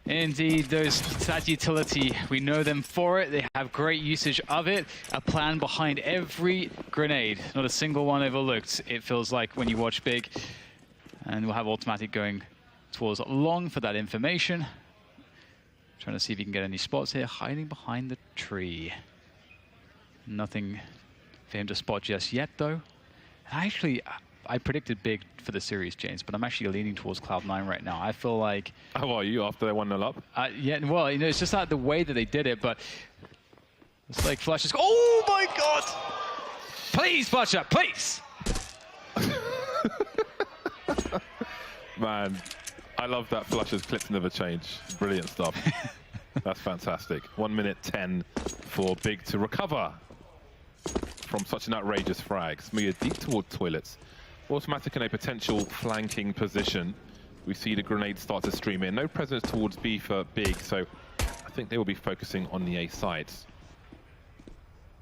Indeed, that utility, we know them for it. They have great usage of it. A plan behind every grenade. Not a single one overlooked, it feels like, when you watch Big. And we'll have Automatic going towards long for that information. Trying to see if he can get any spots here. Hiding behind the tree. Nothing for him to spot just yet, though. Actually, I predicted Big for the series, James, but I'm actually leaning towards Cloud9 right now. I feel like... How are you after they 1-0 up? Yeah, well, you know, it's just like the way that they did it, but it's like Flush is... Oh my God! Please, Flusher, please! Man, I love that Flusher's clips never change. Brilliant stuff. That's fantastic. 1 minute 10 for Big to recover from such an outrageous frag. Smooya deep toward toilets. Automatic in a potential flanking position. We see the grenade start to stream in. No presence towards B for Big, so I think they will be focusing on the A sides.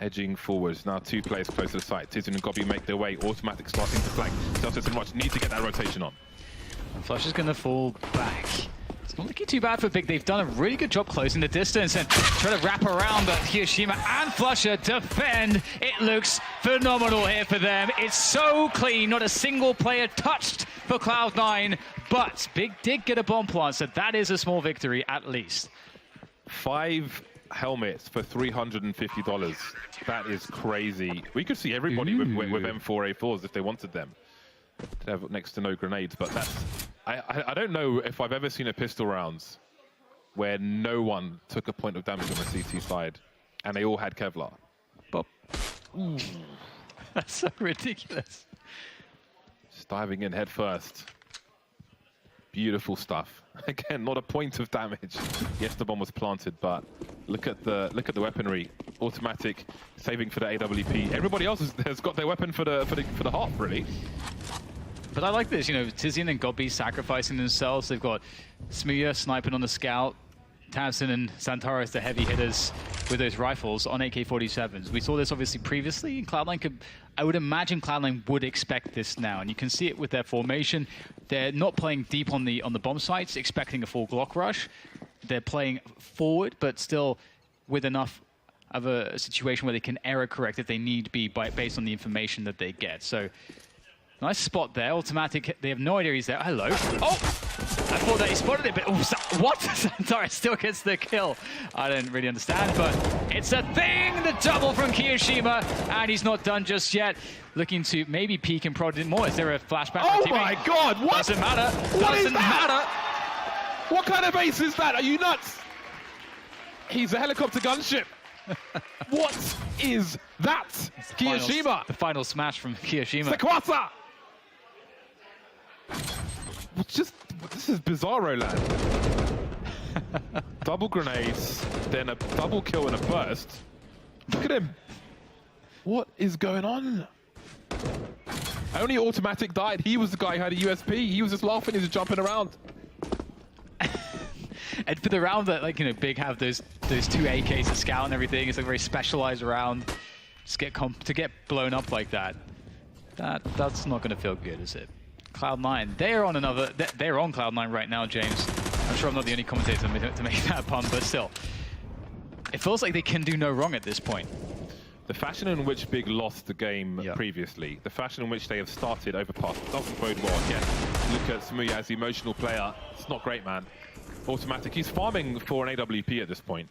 Edging forwards. Now 2 players close to the site. Tizen and Gobby make their way. Automatic starting to flank. Justice and Rush need to get that rotation on. And Flush is going to fall back. It's not looking too bad for Big. They've done a really good job closing the distance and try to wrap around, but Hiroshima and Flusher defend. It looks phenomenal here for them. It's so clean, not a single player touched for Cloud9, but Big did get a bomb plant, so that is a small victory at least. 5 helmets for $350. That is crazy. We could see everybody with M4A4s if they wanted them. They have next to no grenades, but that's... I don't know if I've ever seen a pistol rounds where no one took a point of damage on the CT side, and they all had Kevlar. But that's so ridiculous. Just diving in head first. Beautiful stuff. Again, not a point of damage. Yes, the bomb was planted, but look at the weaponry. Automatic saving for the AWP. Everybody else has got their weapon for the half, really. But I like this, you know, Tizian and Gobby sacrificing themselves. They've got Smooya sniping on the scout, Tamsin and XANTARES, the heavy hitters with those rifles on AK-47s. We saw this obviously previously, and Cloud9 I would imagine Cloud9 would expect this now, and you can see it with their formation. They're not playing deep on the bomb sites, expecting a full Glock rush. They're playing forward, but still with enough of a situation where they can error correct if they need be based on the information that they get. So. Nice spot there. Automatic, they have no idea he's there. Hello. Oh! I thought that he spotted it, but what? XANTARES still gets the kill. I don't really understand, but it's a thing! The double from Kiyoshima, and he's not done just yet. Looking to maybe peek and prod it more. Is there a flashback? Oh my God! What? Doesn't matter. What is that? What kind of ace is that? Are you nuts? He's a helicopter gunship. What is that? Kiyoshima. The final smash from Kiyoshima. Sequata! This is Bizarro land. Double grenades, then a double kill and a burst. Look at him. What is going on? Only Automatic died. He was the guy who had a USP. He was just laughing. He was jumping around. And for the round that, like, you know, Big have those 2 AKs to scout and everything, it's a very specialized round. Just to get blown up like that, that's not going to feel good, is it? Cloud9, they're on Cloud9 right now, James. I'm sure I'm not the only commentator to make that pun, but still, it feels like they can do no wrong at this point. The fashion in which Big lost the game previously, the fashion in which they have started Overpass doesn't bode well again. Look at Smooya as the emotional player. It's not great, man. Automatic, he's farming for an AWP at this point.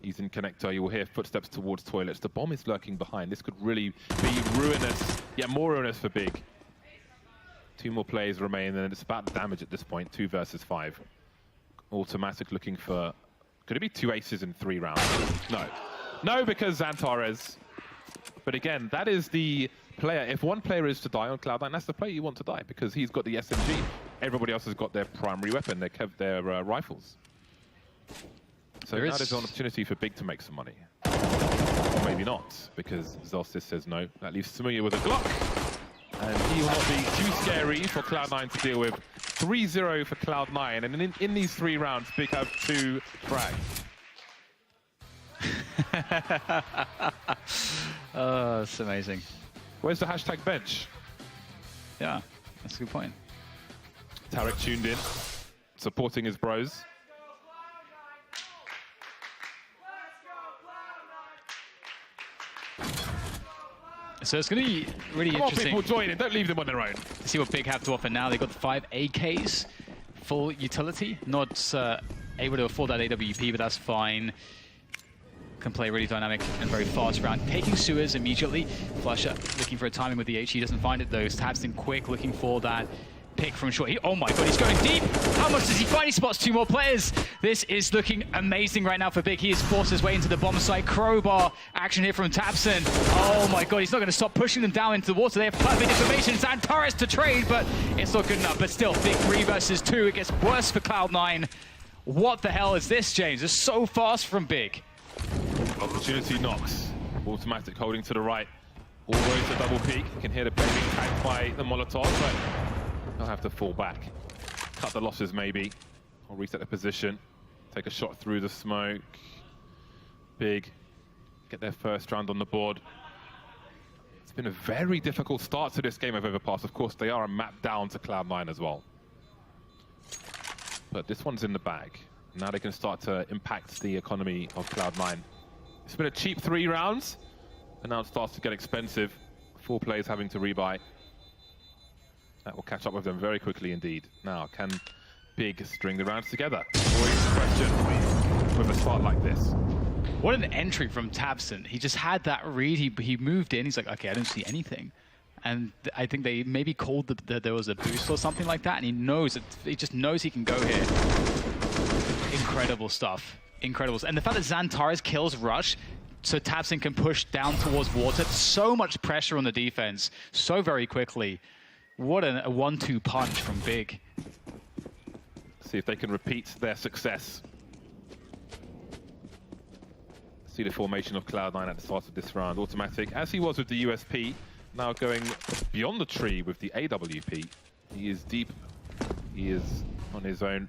He's in connector, you will hear footsteps towards toilets. The bomb is lurking behind. This could really be ruinous, more ruinous for Big. 2 more players remain, and it's about damage at this point, 2 versus 5. Automatic looking for, could it be 2 aces in 3 rounds? No. No, because XANTARES. But again, that is the player. If one player is to die on Cloud9, that's the player you want to die, because he's got the SMG. Everybody else has got their primary weapon, their rifles. So now there's an opportunity for Big to make some money. Or maybe not, because Zolstis says no. That leaves Smooya with a Glock. And he will not be too scary for Cloud9 to deal with. 3-0 for Cloud9, and in these 3 rounds, Big have 2 frags. Oh, that's amazing. Where's the hashtag bench? Yeah, that's a good point. Tarek tuned in, supporting his bros. So it's going to be really Come on, interesting people, join in. Don't leave them on their own. to see what Big have to offer now. They've got the 5 AKs, full utility. Not able to afford that AWP, but that's fine. Can play really dynamic and very fast round. Taking sewers immediately. Flusher looking for a timing with the H. He doesn't find it though. Taps in quick, looking for that pick from short. Oh my god, he's going deep. How much does he find? He spots 2 more players. This is looking amazing right now for Big. He has forced his way into the bomb site. Crowbar action here from Tapson. Oh my god, he's not going to stop pushing them down into the water. They have perfect information. XANTARES to trade, but it's not good enough. But still, Big 3 versus 2. It gets worse for Cloud9. What the hell is this, James? It's so fast from Big. Opportunity knocks. Automatic holding to the right. All the way to double peak. You can hear the play being tagged by the Molotov, but they'll have to fall back. Cut the losses maybe. Or reset the position. Take a shot through the smoke. Big. Get their first round on the board. It's been a very difficult start to this game of Overpass. Of course, they are a map down to Cloud9 as well. But this one's in the bag. Now they can start to impact the economy of Cloud9. It's been a cheap 3 rounds, and now it starts to get expensive. 4 players having to rebuy. That will catch up with them very quickly indeed. Now, can Big string the rounds together? Always the question with a start like this. What an entry from Tapson. He just had that read. He moved in. He's like, okay, I don't see anything. And I think they maybe called that there was a boost or something like that, and he knows it. He just knows he can go here. Incredible stuff. Incredible. And the fact that XANTARES kills Rush, so Tapson can push down towards water. So much pressure on the defense so very quickly. What a 1-2 punch from Big. See if they can repeat their success. See the formation of Cloud9 at the start of this round. Automatic, as he was with the USP, now going beyond the tree with the AWP. He is deep. He is on his own,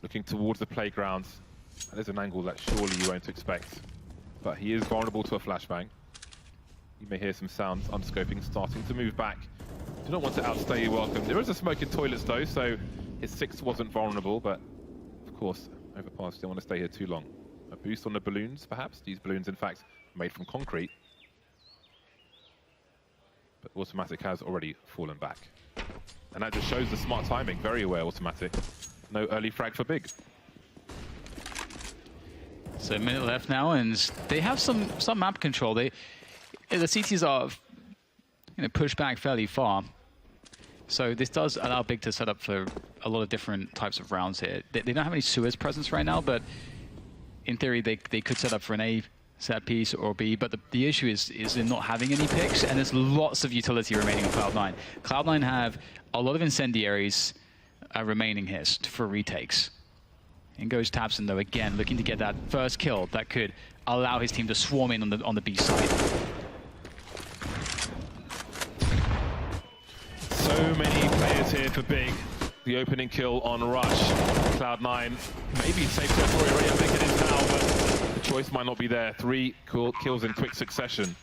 looking towards the playground. That is an angle that surely you won't expect. But he is vulnerable to a flashbang. You may hear some sounds, unscoping, starting to move back. Do not want to outstay your welcome. There is a smoke in toilets though, so his 6 wasn't vulnerable, but of course, Overpass don't want to stay here too long. A boost on the balloons, perhaps. These balloons, in fact, made from concrete. But Automatic has already fallen back. And that just shows the smart timing. Very aware, Automatic. No early frag for Big. So a minute left now, and they have some map control. The CTs are pushed back fairly far. So this does allow Big to set up for a lot of different types of rounds here. They don't have any sewers presence right now, but in theory they could set up for an A set piece or B, but the issue is in not having any picks, and there's lots of utility remaining on Cloud9. Cloud9 have a lot of incendiaries remaining here for retakes. In goes Tapson though, again looking to get that first kill that could allow his team to swarm in on the B side. So many players here for Big. The opening kill on Rush. Cloud9 maybe safe territory already, I think it is now, but the choice might not be there. 3 kills in quick succession.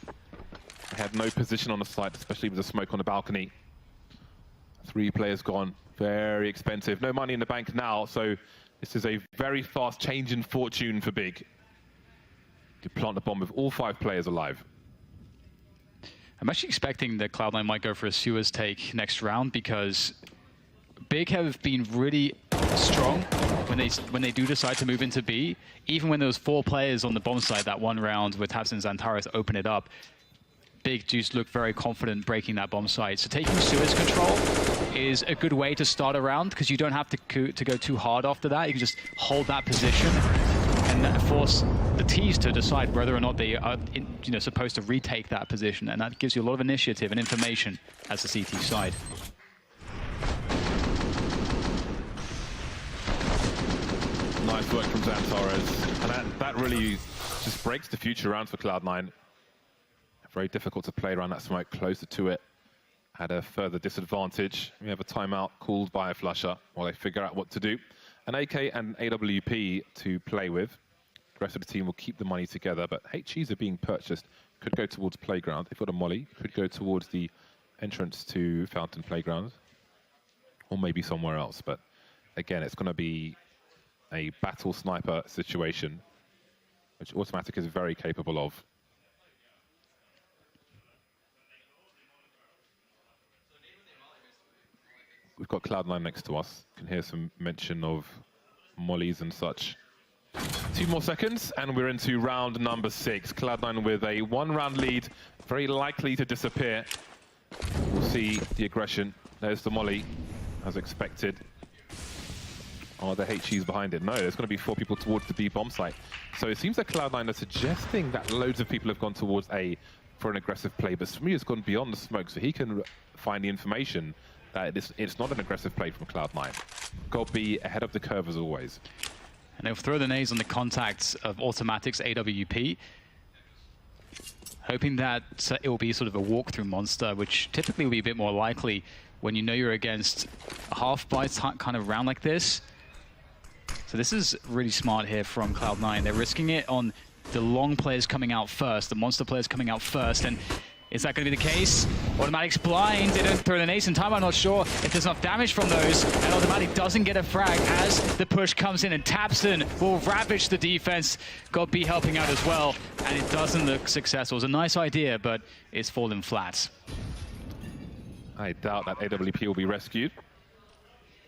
They had no position on the site, especially with the smoke on the balcony. 3 players gone. Very expensive. No money in the bank now, so this is a very fast change in fortune for Big. To plant the bomb with all 5 players alive. I'm actually expecting that Cloud9 might go for a sewers take next round, because Big have been really strong when they do decide to move into B. Even when there was 4 players on the bomb site that one round with Tapson and XANTARES open it up, Big just look very confident breaking that bomb site. So taking sewers control is a good way to start a round, because you don't have to go too hard after that. You can just hold that position and force the T's to decide whether or not they are supposed to retake that position, and that gives you a lot of initiative and information as the CT side. Nice work from XANTARES, and that really just breaks the future rounds for Cloud9. Very difficult to play around that smoke, closer to it. Had a further disadvantage. We have a timeout called by a flusher while they figure out what to do. An AK and AWP to play with. The rest of the team will keep the money together, but HEs are being purchased. Could go towards Playground. They've got a molly. Could go towards the entrance to Fountain Playground. Or maybe somewhere else, but again, it's going to be a battle sniper situation, which Automatic is very capable of. We've got Cloud9 next to us. You can hear some mention of mollies and such. 2 more seconds, and we're into round number 6. Cloud9 with a 1-round lead, very likely to disappear. We'll see the aggression. There's the molly, as expected. Are the HEs behind it? No, there's going to be 4 people towards the B bomb site. So it seems that Cloud9 are suggesting that loads of people have gone towards A for an aggressive play, but Smooya's gone beyond the smoke, so he can find the information that it's not an aggressive play from Cloud9. Got B ahead of the curve as always. And they'll throw the nades on the contacts of Automatics AWP, hoping that it will be sort of a walkthrough monster, which typically will be a bit more likely when you know you're against a half-buy kind of round like this. So this is really smart here from Cloud9. They're risking it on the long players coming out first, the monster players coming out first, and is that going to be the case? Automatics blind, they don't throw the nades in time. I'm not sure if there's enough damage from those, and Automatic doesn't get a frag as the push comes in, and tabseN will ravage the defense. Got B helping out as well, and it doesn't look successful. It's a nice idea, but it's fallen flat. I doubt that AWP will be rescued.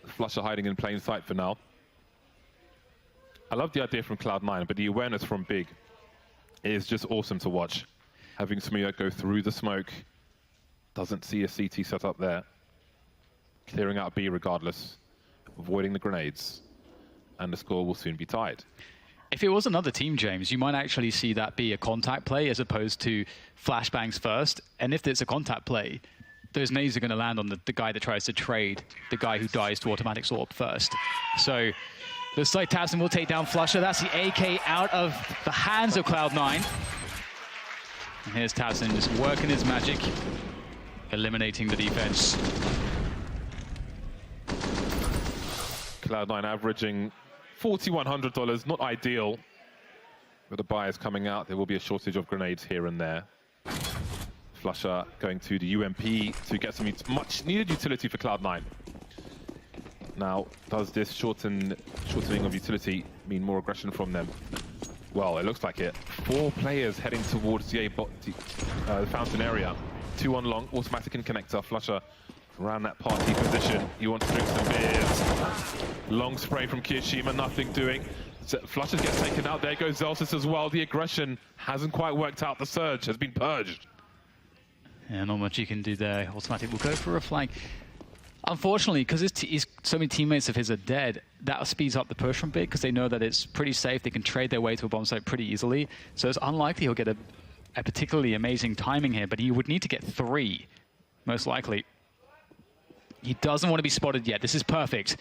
Flusher hiding in plain sight for now. I love the idea from Cloud9, but the awareness from Big is just awesome to watch. Having Smooya go through the smoke, doesn't see a CT set up there. Clearing out B regardless, avoiding the grenades, and the score will soon be tied. If it was another team, James, you might actually see that be a contact play as opposed to flashbangs first. And if it's a contact play, those nades are going to land on the guy that tries to trade, the guy who dies to Automatic AWP first. So looks like tabseN will take down Flusher. That's the AK out of the hands of Cloud9. And here's tabseN just working his magic, eliminating the defense. Cloud9 averaging $4,100, not ideal. With the buyers coming out, there will be a shortage of grenades here and there. Flusher going to the UMP to get some much needed utility for Cloud9. Now, does this shortening of utility mean more aggression from them? Well, it looks like it. 4 players heading towards the fountain area. 2 on long, Automatic and Connector. Flusher around that party position. He wants to drink some beers. Long spray from Kirishima, nothing doing. Flusher gets taken out. There goes Zelsis as well. The aggression hasn't quite worked out. The surge has been purged. Yeah, not much you can do there. Automatic will go for a flank. Unfortunately, because so many teammates of his are dead, that speeds up the push from Big because they know that it's pretty safe. They can trade their way to a bomb site pretty easily. So it's unlikely he'll get a particularly amazing timing here, but he would need to get 3, most likely. He doesn't want to be spotted yet. This is perfect.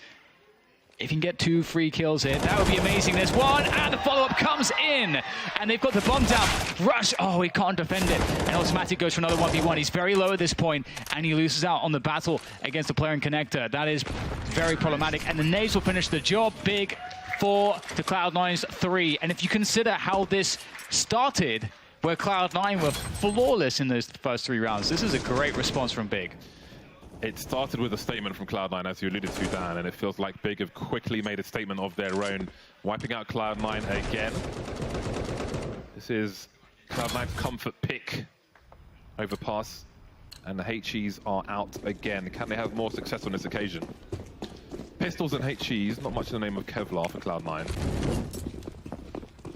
If he can get 2 free kills here, that would be amazing. There's 1, and the follow-up comes in. And they've got the bomb down. Rush, oh, he can't defend it. And Automatic goes for another 1v1. He's very low at this point, and he loses out on the battle against the player in Connector. That is very problematic. And the nades will finish the job. Big 4 to Cloud9's 3. And if you consider how this started, where Cloud9 were flawless in those first 3 rounds, this is a great response from Big. It started with a statement from Cloud9, as you alluded to, Dan, and it feels like Big have quickly made a statement of their own, wiping out Cloud9 again. This is Cloud9's comfort pick. Overpass, and the HEs are out again. Can they have more success on this occasion? Pistols and HEs, not much in the name of Kevlar for Cloud9.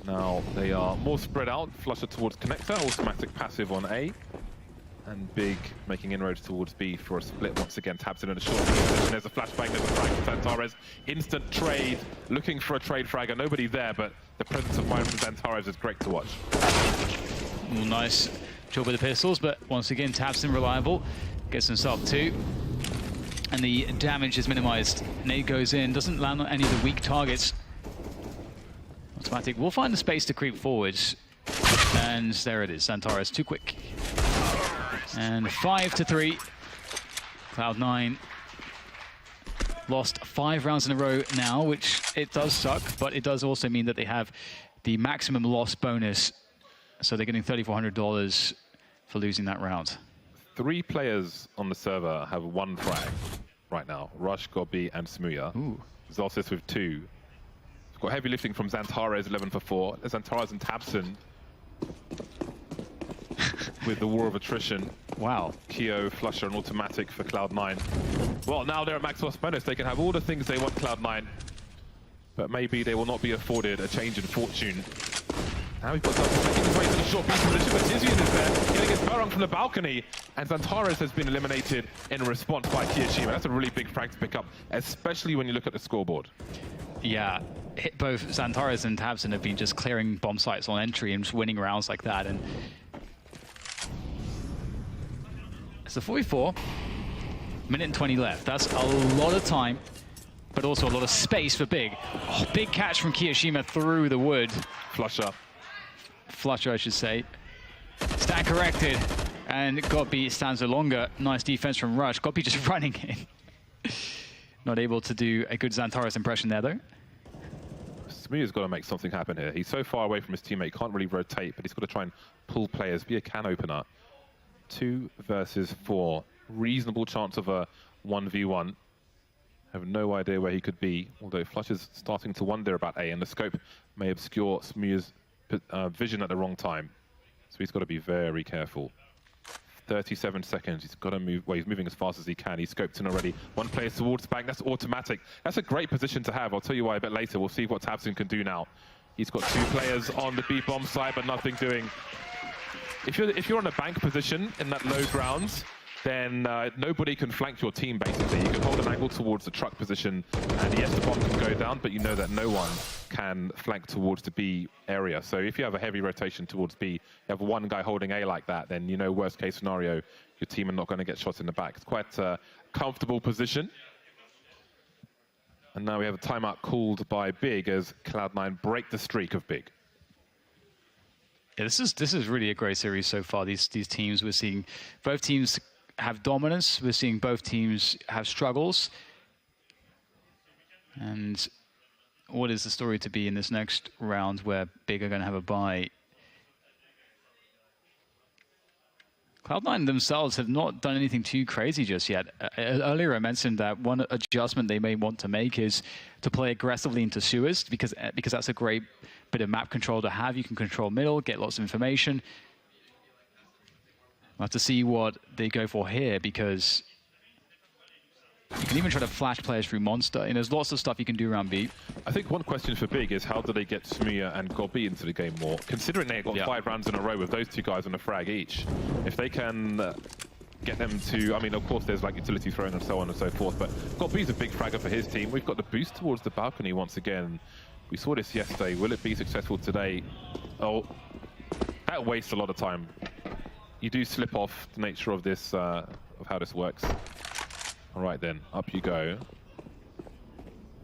Now, they are more spread out. Flusher towards Connector, Automatic passive on A. And Big making inroads towards B for a split once again. tabseN in a short position. There's a flashbang, there's a frag from XANTARES. Instant trade, looking for a trade fragger. Nobody there, but the presence of fire from XANTARES is great to watch. Ooh, nice job with the pistols, but once again, tabseN reliable. Gets himself 2. And the damage is minimized. Nade goes in, doesn't land on any of the weak targets. Automatic will find the space to creep forwards. And there it is, XANTARES too quick. And 5-3. Cloud9 lost 5 rounds in a row now, which it does suck, but it does also mean that they have the maximum loss bonus. So they're getting $3,400 for losing that round. 3 players on the server have 1 frag right now. Rush, Gobby, and Smooya. Zelsis with 2. We've got heavy lifting from XANTARES, 11 for 4. There's XANTARES and tabseN. with the war of attrition. Wow. Keo, Flusher, and Automatic for Cloud9. Well, now they're at max loss bonus. They can have all the things they want, Cloud9. But maybe they will not be afforded a change in fortune. Now we've got Delta making his way to the short beast position, but Tizian is there, getting his barrung from the balcony. And XANTARES has been eliminated in response by Kiyoshima. That's a really big frag to pick up, especially when you look at the scoreboard. Yeah. Both XANTARES and tabseN have been just clearing bomb sites on entry and just winning rounds like that. And it's a 44. Minute and 20 left. That's a lot of time, but also a lot of space for Big. Oh, big catch from Kiyoshima through the wood. Flusher, I should say. Stand corrected, and Godby stands no longer. Nice defense from Rush. Godby just running in. Not able to do a good XANTARES impression there, though. Smooya's got to make something happen here. He's so far away from his teammate, can't really rotate, but he's got to try and pull players, be a can opener. 2 versus 4. Reasonable chance of a 1v1. Have no idea where he could be, although Flusher's starting to wonder about A, and the scope may obscure Smooya's vision at the wrong time. So he's got to be very careful. 37 seconds, he's got to move, well, he's moving as fast as he can. He's scoped in already. One player towards bank, that's Automatic. That's a great position to have. I'll tell you why a bit later. We'll see what tabseN can do now. He's got 2 players on the B-bomb side, but nothing doing. If you're on a bank position in that low grounds, then nobody can flank your team, basically. You can hold an angle towards the truck position, and yes, the bomb can go down, but you know that no one can flank towards the B area. So if you have a heavy rotation towards B, you have one guy holding A like that, then you know, worst case scenario, your team are not going to get shots in the back. It's quite a comfortable position. And now we have a timeout called by Big as Cloud9 break the streak of Big. Yeah, this is really a great series so far. These teams, we're seeing both teams have dominance. We're seeing both teams have struggles. And what is the story to be in this next round where Big are going to have a bye? Cloud9 themselves have not done anything too crazy just yet. Earlier I mentioned that one adjustment they may want to make is to play aggressively into sewers, because that's a great bit of map control to have. You can control middle, get lots of information. We'll have to see what they go for here, because you can even try to flash players through Monster, and there's lots of stuff you can do around B. I think one question for Big is how do they get Smooya and Godby into the game more? Considering they got 5 rounds in a row with those 2 guys on a frag each. If they can get them to, I mean, of course, there's like utility throwing and so on and so forth, but Godby's a big fragger for his team. We've got the boost towards the balcony once again. We saw this yesterday. Will it be successful today? Oh, that wastes a lot of time. You do slip off the nature of this, of how this works. All right then, up you go.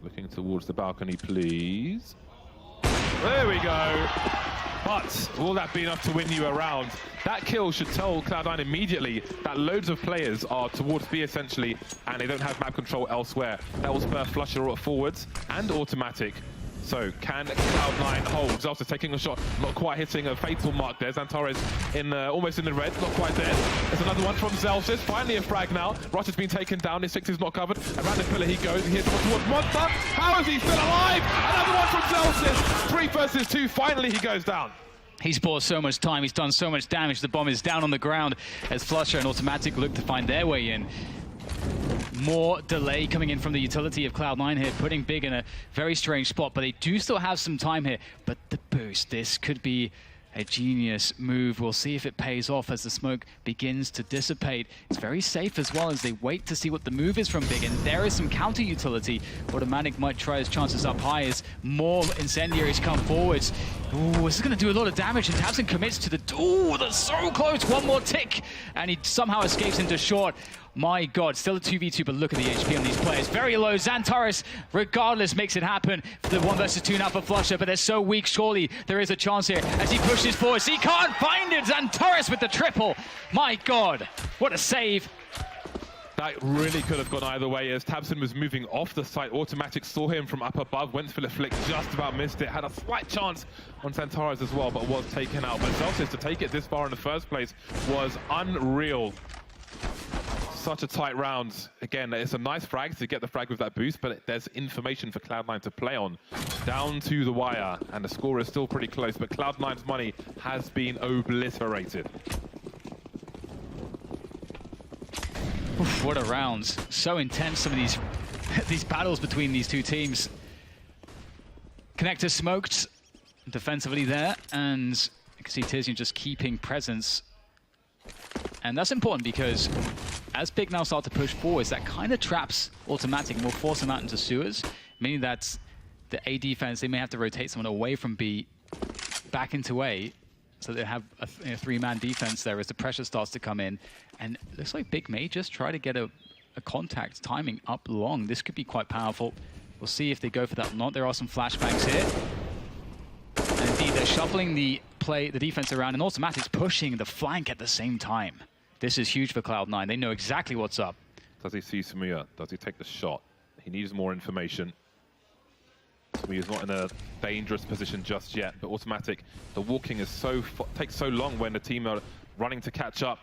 Looking towards the balcony, please. There we go. But will that be enough to win you a round? That kill should tell Cloud9 immediately that loads of players are towards B essentially, and they don't have map control elsewhere. That will spur Flusher forwards and Automatic. So can Cloud9 hold? Zelsis taking a shot, not quite hitting a fatal mark there. XANTARES in almost in the red, not quite there. There's another one from Zelsis. Finally a frag now. Rush has been taken down. His 6 is not covered. Around the pillar he goes. He hits one towards Monster. How is he still alive? Another one from Zelsis. 3 versus 2. Finally he goes down. He's bought so much time. He's done so much damage. The bomb is down on the ground as Flusher and Automatic look to find their way in. More delay coming in from the utility of Cloud9 here, putting Big in a very strange spot, but they do still have some time here. But the boost, this could be a genius move. We'll see if it pays off as the smoke begins to dissipate. It's very safe as well as they wait to see what the move is from Big, and there is some counter utility. Automatic might try his chances up high as more incendiaries come forwards. Ooh, this is going to do a lot of damage, and tabseN commits to the... Ooh, that's so close! One more tick, and he somehow escapes into short. My God, still a 2v2, but look at the HP on these players. Very low. XANTARES, regardless, makes it happen for the 1 versus 2 now for Flusher, but they're so weak. Surely there is a chance here as he pushes forward. He can't find it. XANTARES with the triple. My God, what a save. That really could have gone either way as tabseN was moving off the site. Automatic saw him from up above, went for the flick, just about missed it. Had a slight chance on XANTARES as well, but was taken out. But Zelsis to take it this far in the first place was unreal. Such a tight round. Again, it's a nice frag to get the frag with that boost, but there's information for Cloud9 to play on. Down to the wire, and the score is still pretty close, but Cloud9's money has been obliterated. Oof, what a round. So intense, some of these battles between these two teams. Connector smoked defensively there, and you can see Tizian just keeping presence. And that's important because as Big now start to push forwards, that kind of traps Automatic and will force them out into sewers, meaning that the A defense, they may have to rotate someone away from B back into A, so they have a three-man defense there as the pressure starts to come in. And it looks like Big may just try to get a contact timing up long. This could be quite powerful. We'll see if they go for that or not. There are some flashbangs here. And indeed, they're shuffling the defense around, and Automatic's pushing the flank at the same time. This is huge for Cloud9. They know exactly what's up. Does he see Smuya? Does he take the shot? He needs more information. Smuya's not in a dangerous position just yet, but Automatic, the walking is takes so long when the team are running to catch up.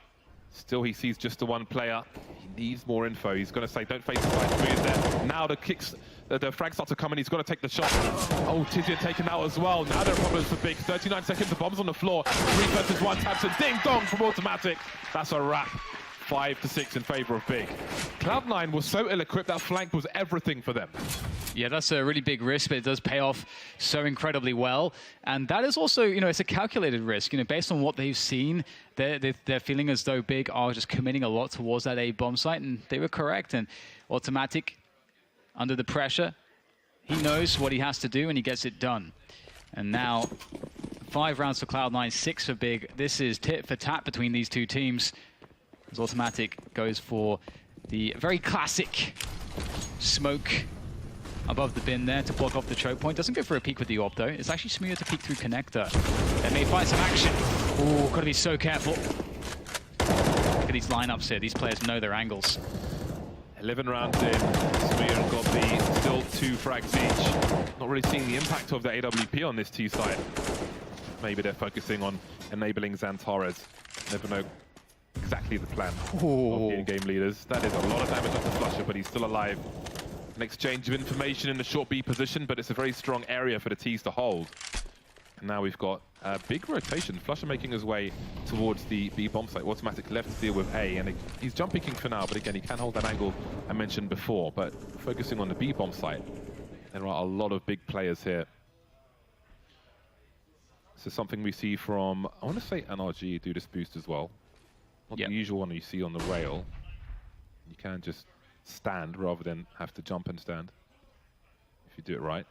Still, he sees just the one player. He needs more info. He's going to say, don't face the right Smuya's there. Now the kicks, the frags start to come in. He's got to take the shot. Oh, Tizian taken out as well. Now there are problems for Big. 39 seconds, the bomb's on the floor. 3 versus 1 taps and ding dong from Automatic. That's a wrap. 5-6 in favor of Big. Cloud9 was so ill-equipped, that flank was everything for them. Yeah, that's a really big risk, but it does pay off so incredibly well. And that is also, it's a calculated risk. Based on what they've seen, they're feeling as though Big are just committing a lot towards that A bomb site, and they were correct. And Automatic, under the pressure, he knows what he has to do, and he gets it done. And now, 5 rounds for Cloud9, 6 for Big. This is tit for tat between these two teams, as Automatic goes for the very classic smoke above the bin there to block off the choke point. Doesn't go for a peek with the AWP though. It's actually Smuya to peek through connector. They may find some action. Ooh, gotta be so careful. Look at these lineups here. These players know their angles. 11 rounds in, Smuya and Godby still 2 frags each. Not really seeing the impact of the AWP on this T side. Maybe they're focusing on enabling XANTARES. Never know exactly the plan of the in-game leaders. That is a lot of damage off the Flusher, but he's still alive. An exchange of information in the short B position, but it's a very strong area for the T's to hold. And now we've got a big rotation. Flusher making his way towards the B bomb site. Automatic left to deal with A, and he's jump peeking for now, but again, he can hold that angle I mentioned before. But focusing on the B bomb site, there are a lot of big players here. This is something we see from, I want to say NRG do this boost as well. Not the usual one you see on the rail. You can just stand rather than have to jump and stand, if you do it right.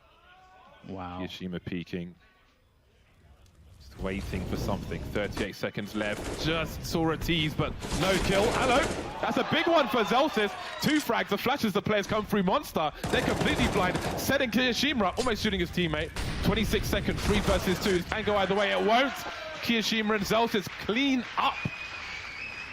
Wow. Yashima peeking. Just waiting for something. 38 seconds left. Just saw a tease, but no kill. Hello! That's a big one for Zeltis. 2 frags. The flashes the players come through Monster. They're completely blind. Setting Kiyashima, almost shooting his teammate. 26 seconds, 3 versus 2. It can go either way. It won't. Kiyashima and Zeltis clean up.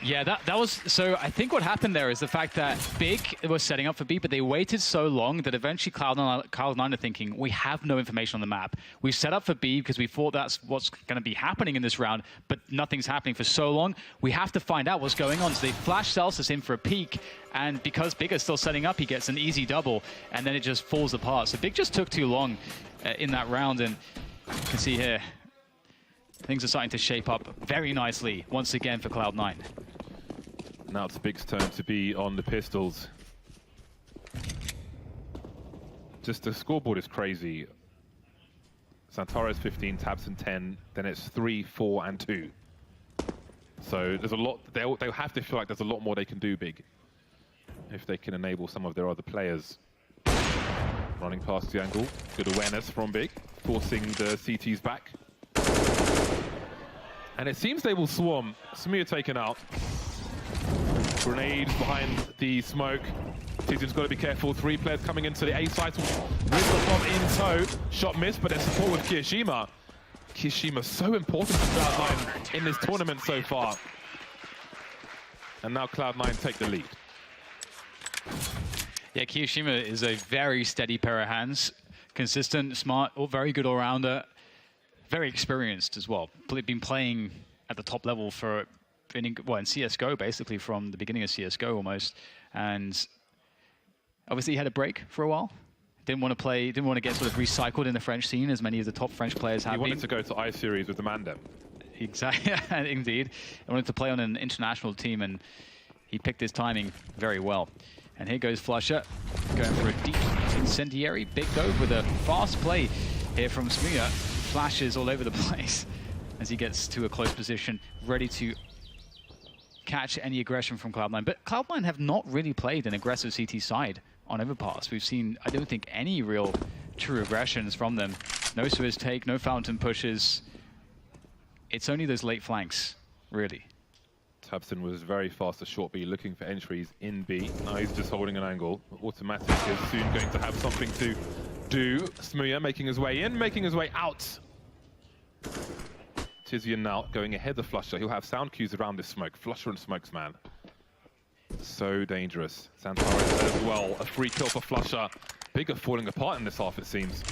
Yeah, that was, so I think what happened there is the fact that Big was setting up for B, but they waited so long that eventually Cloud9 are thinking, we have no information on the map. We set up for B because we thought that's what's going to be happening in this round, but nothing's happening for so long. We have to find out what's going on. So they flash Celsius in for a peek, and because Big is still setting up, he gets an easy double, and then it just falls apart. So Big just took too long in that round, and you can see here, things are starting to shape up very nicely once again for Cloud9. Now it's Big's turn to be on the pistols. Just the scoreboard is crazy. XANTARES 15, tabseN 10, then it's 3, 4, and 2. So there's a lot, they'll have to feel like there's a lot more they can do, Big, if they can enable some of their other players. Running past the angle, good awareness from Big, forcing the CTs back. And it seems they will swarm. Smuya taken out. Grenades behind the smoke. Tizian's got to be careful. 3 players coming into the A site with the bomb in tow. Shot missed, but there's support with Kiyashima. Kiyashima so important for Cloud9 in this tournament so far. And now Cloud9 take the lead. Yeah, Kiyashima is a very steady pair of hands. Consistent, smart, very good all-rounder. Very experienced as well. Been playing at the top level for in CSGO, basically from the beginning of CSGO almost. And obviously he had a break for a while. Didn't want to play, didn't want to get sort of recycled in the French scene as many of the top French players have been. He wanted to go to I-Series with the Mandem. Exactly, indeed. I wanted to play on an international team, and he picked his timing very well. And here goes Flusher, going for a deep incendiary. Big Dove with a fast play here from Smooya. Flashes all over the place as he gets to a close position, ready to catch any aggression from Cloud9. But Cloud9 have not really played an aggressive CT side on Overpass. We've seen, I don't think, any real true aggressions from them. No Swiss take, no fountain pushes. It's only those late flanks, really. Tabson was very fast to short B, looking for entries in B. Now he's just holding an angle. Automatic is soon going to have something to do. Smooya making his way in, making his way out. Tizian now going ahead of Flusher. He'll have sound cues around this smoke. Flusher and smokes, man. So dangerous. XANTARES as well. A free kill for Flusher. Bigger falling apart in this half, it seems.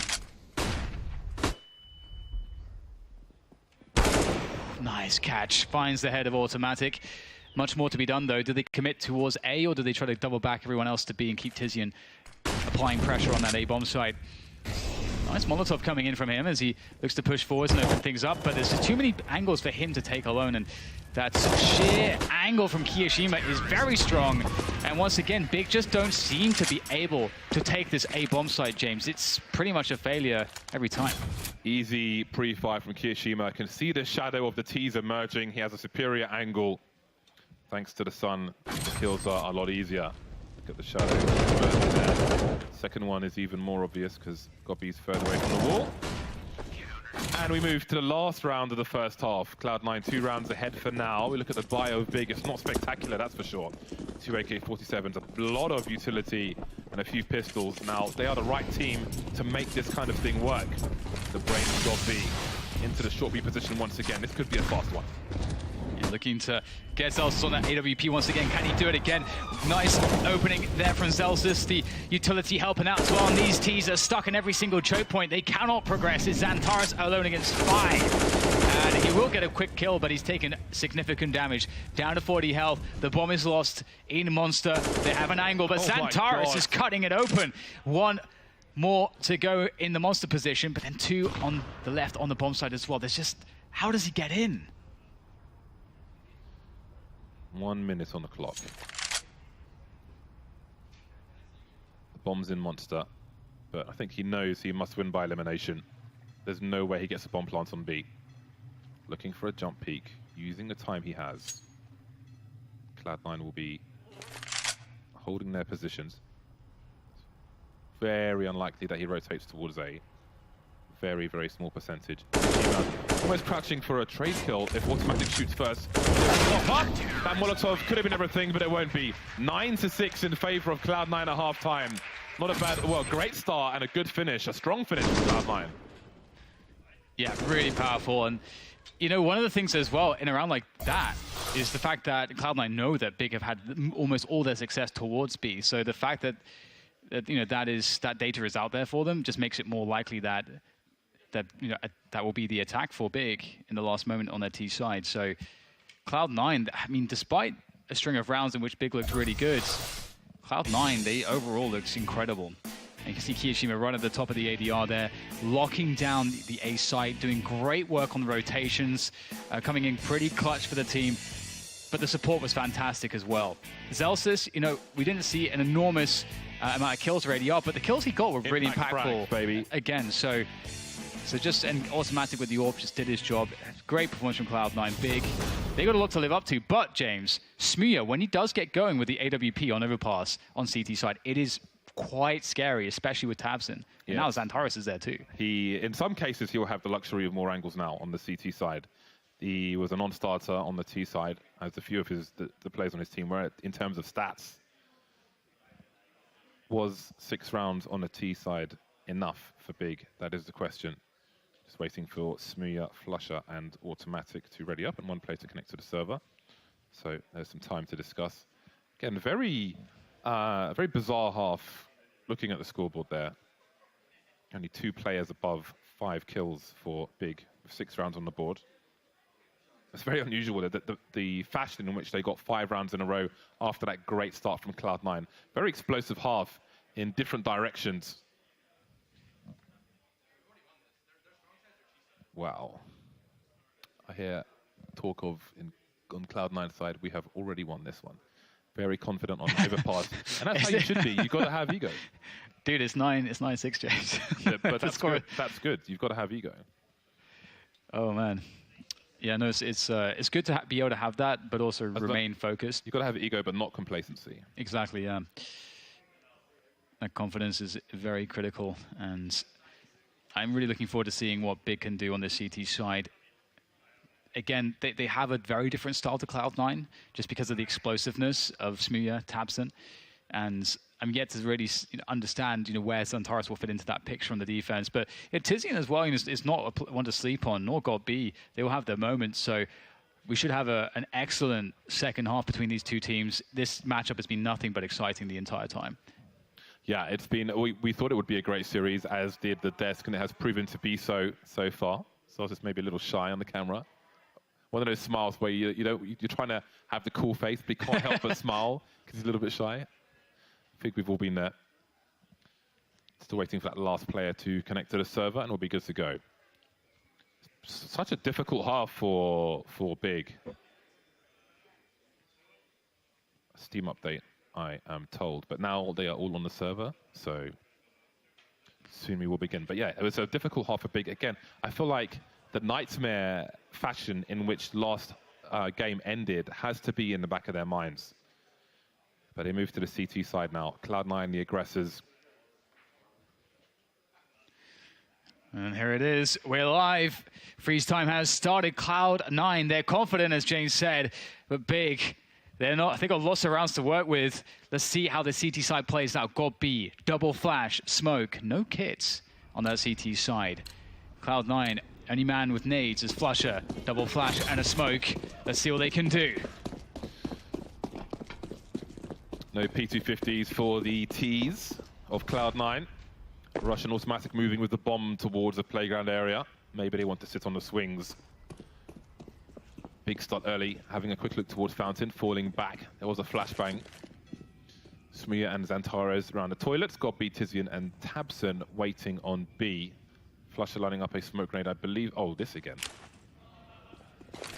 Nice catch. Finds the head of Automatic. Much more to be done, though. Do they commit towards A, or do they try to double back everyone else to B and keep Tizian applying pressure on that A bomb site? Nice Molotov coming in from him as he looks to push forwards and open things up, but there's just too many angles for him to take alone, and that sheer angle from Kiyashima is very strong. And once again, Big just don't seem to be able to take this A bomb site, James. It's pretty much a failure every time. Easy pre-fire from Kiyashima. I can see the shadow of the T's emerging. He has a superior angle. Thanks to the sun, the kills are a lot easier. Look at the shadow emerging there. Second one is even more obvious because Gobi's further away from the wall. And we move to the last round of the first half. Cloud9 2 rounds ahead for now. We look at the bio of Big. It's not spectacular, that's for sure. 2 AK-47s, a lot of utility and a few pistols. Now, they are the right team to make this kind of thing work. The brain of Gobi into the short B position once again. This could be a fast one. Looking to get Zelsis on that AWP once again. Can he do it again? Nice opening there from Zelsis. The utility helping out as well. And these T's are stuck in every single choke point. They cannot progress. It's XANTARES alone against 5. And he will get a quick kill, but he's taken significant damage. Down to 40 health. The bomb is lost in Monster. They have an angle, but XANTARES is cutting it open. One more to go in the Monster position, but then 2 on the left on the bomb side as well. There's just, how does he get in? 1 minute on the clock. The bomb's in Monster, but I think he knows he must win by elimination. There's no way he gets a bomb plant on B. Looking for a jump peek, using the time he has. Cloud9 will be holding their positions. Very unlikely that he rotates towards A. Very, very small percentage. Almost crouching for a trade kill if Automatic shoots first. That Molotov could have been everything, but it won't be. 9-6 in favor of Cloud9 at half-time. Not a bad, well, great start and a good finish. A strong finish for Cloud9. Yeah, really powerful. And, you know, one of the things as well in a round like that is the fact that Cloud9 know that Big have had almost all their success towards B. So the fact that you know, that data is out there for them just makes it more likely that you know, that will be the attack for Big in the last moment on their T side. So Cloud9, I mean, despite a string of rounds in which Big looked really good, Cloud9, they overall looks incredible. And you can see Kiyashima right at the top of the ADR there, locking down the A site, doing great work on the rotations, coming in pretty clutch for the team. But the support was fantastic as well. Zelsis, you know, we didn't see an enormous amount of kills for ADR, but the kills he got were really impactful. Baby. Again, so just an Automatic with the AWP just did his job. Great performance from Cloud9. Big. They got a lot to live up to. But, James, Smooya, when he does get going with the AWP on Overpass on CT side, it is quite scary, especially with Tabson. And now XANTARES is there too. In some cases, he'll have the luxury of more angles now on the CT side. He was a non-starter on the T side, as a few of the players on his team were. In terms of stats, was 6 rounds on the T side enough for Big? That is the question. Just waiting for Smooya, Flusher, and Automatic to ready up, and one player to connect to the server. So there's some time to discuss. Again, very bizarre half. Looking at the scoreboard there, only 2 players above 5 kills for Big, with 6 rounds on the board. It's very unusual that the fashion in which they got 5 rounds in a row after that great start from Cloud9. Very explosive half in different directions. Wow. I hear talk of, on Cloud9 side, we have already won this one. Very confident on Overpass. And that's how you should be. You've got to have ego. Dude, it's 9-6, James. Yeah, but that's good. That's good. You've got to have ego. Oh, man. Yeah, no, it's good to be able to have that, but also remain focused. You've got to have ego, but not complacency. Exactly, yeah. That confidence is very critical, and I'm really looking forward to seeing what Big can do on the CT side. Again, they have a very different style to Cloud9, just because of the explosiveness of Smooya, tabseN, and I'm yet to really understand, where XANTARES will fit into that picture on the defense. But Tizian as well is not one to sleep on, nor GOB. They will have their moments, so we should have an excellent second half between these two teams. This matchup has been nothing but exciting the entire time. Yeah, it's been. We thought it would be a great series, as did the desk, and it has proven to be so far. So I was just maybe a little shy on the camera. One of those smiles where you're trying to have the cool face, but you can't help but smile because he's a little bit shy. I think we've all been there. Still waiting for that last player to connect to the server, and we'll be good to go. Such a difficult half for Big. Steam update, I am told, but now they are all on the server, so soon we will begin. But yeah, it was a difficult half for Big. Again, I feel like the nightmare fashion in which last game ended has to be in the back of their minds. But they move to the CT side now. Cloud9, the aggressors. And here it is. We're live. Freeze time has started. Cloud9, they're confident, as James said, but Big, they're not. They've got lots of rounds to work with. Let's see how the CT side plays out. GOB, double flash, smoke, no kits on that CT side. Cloud9, only man with nades is Flusher, double flash and a smoke. Let's see what they can do. No P250s for the Ts of Cloud9. Russian automatic moving with the bomb towards the playground area. Maybe they want to sit on the swings. Big start early, having a quick look towards Fountain, falling back. There was a flashbang. Smooya and XANTARES around the toilets. Got B, Tizian and tabseN waiting on B. Flusher lining up a smoke grenade, I believe. Oh, this again.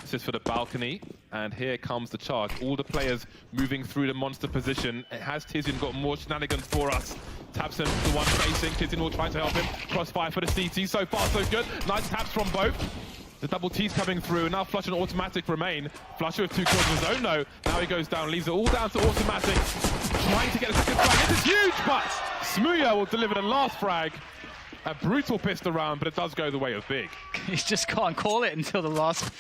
This is for the balcony, and here comes the charge. All the players moving through the monster position. Has Tizian got more shenanigans for us? tabseN, the one facing. Tizian will try to help him. Crossfire for the CT. So far, so good. Nice taps from both. The double T's coming through. Now Flusher and automatic remain. Flusher with 2 kills of his own, though. Now he goes down, leaves it all down to automatic. Trying to get a second frag. This is huge, but Smooya will deliver the last frag. A brutal pissed around, but it does go the way of Big. He just can't call it until the last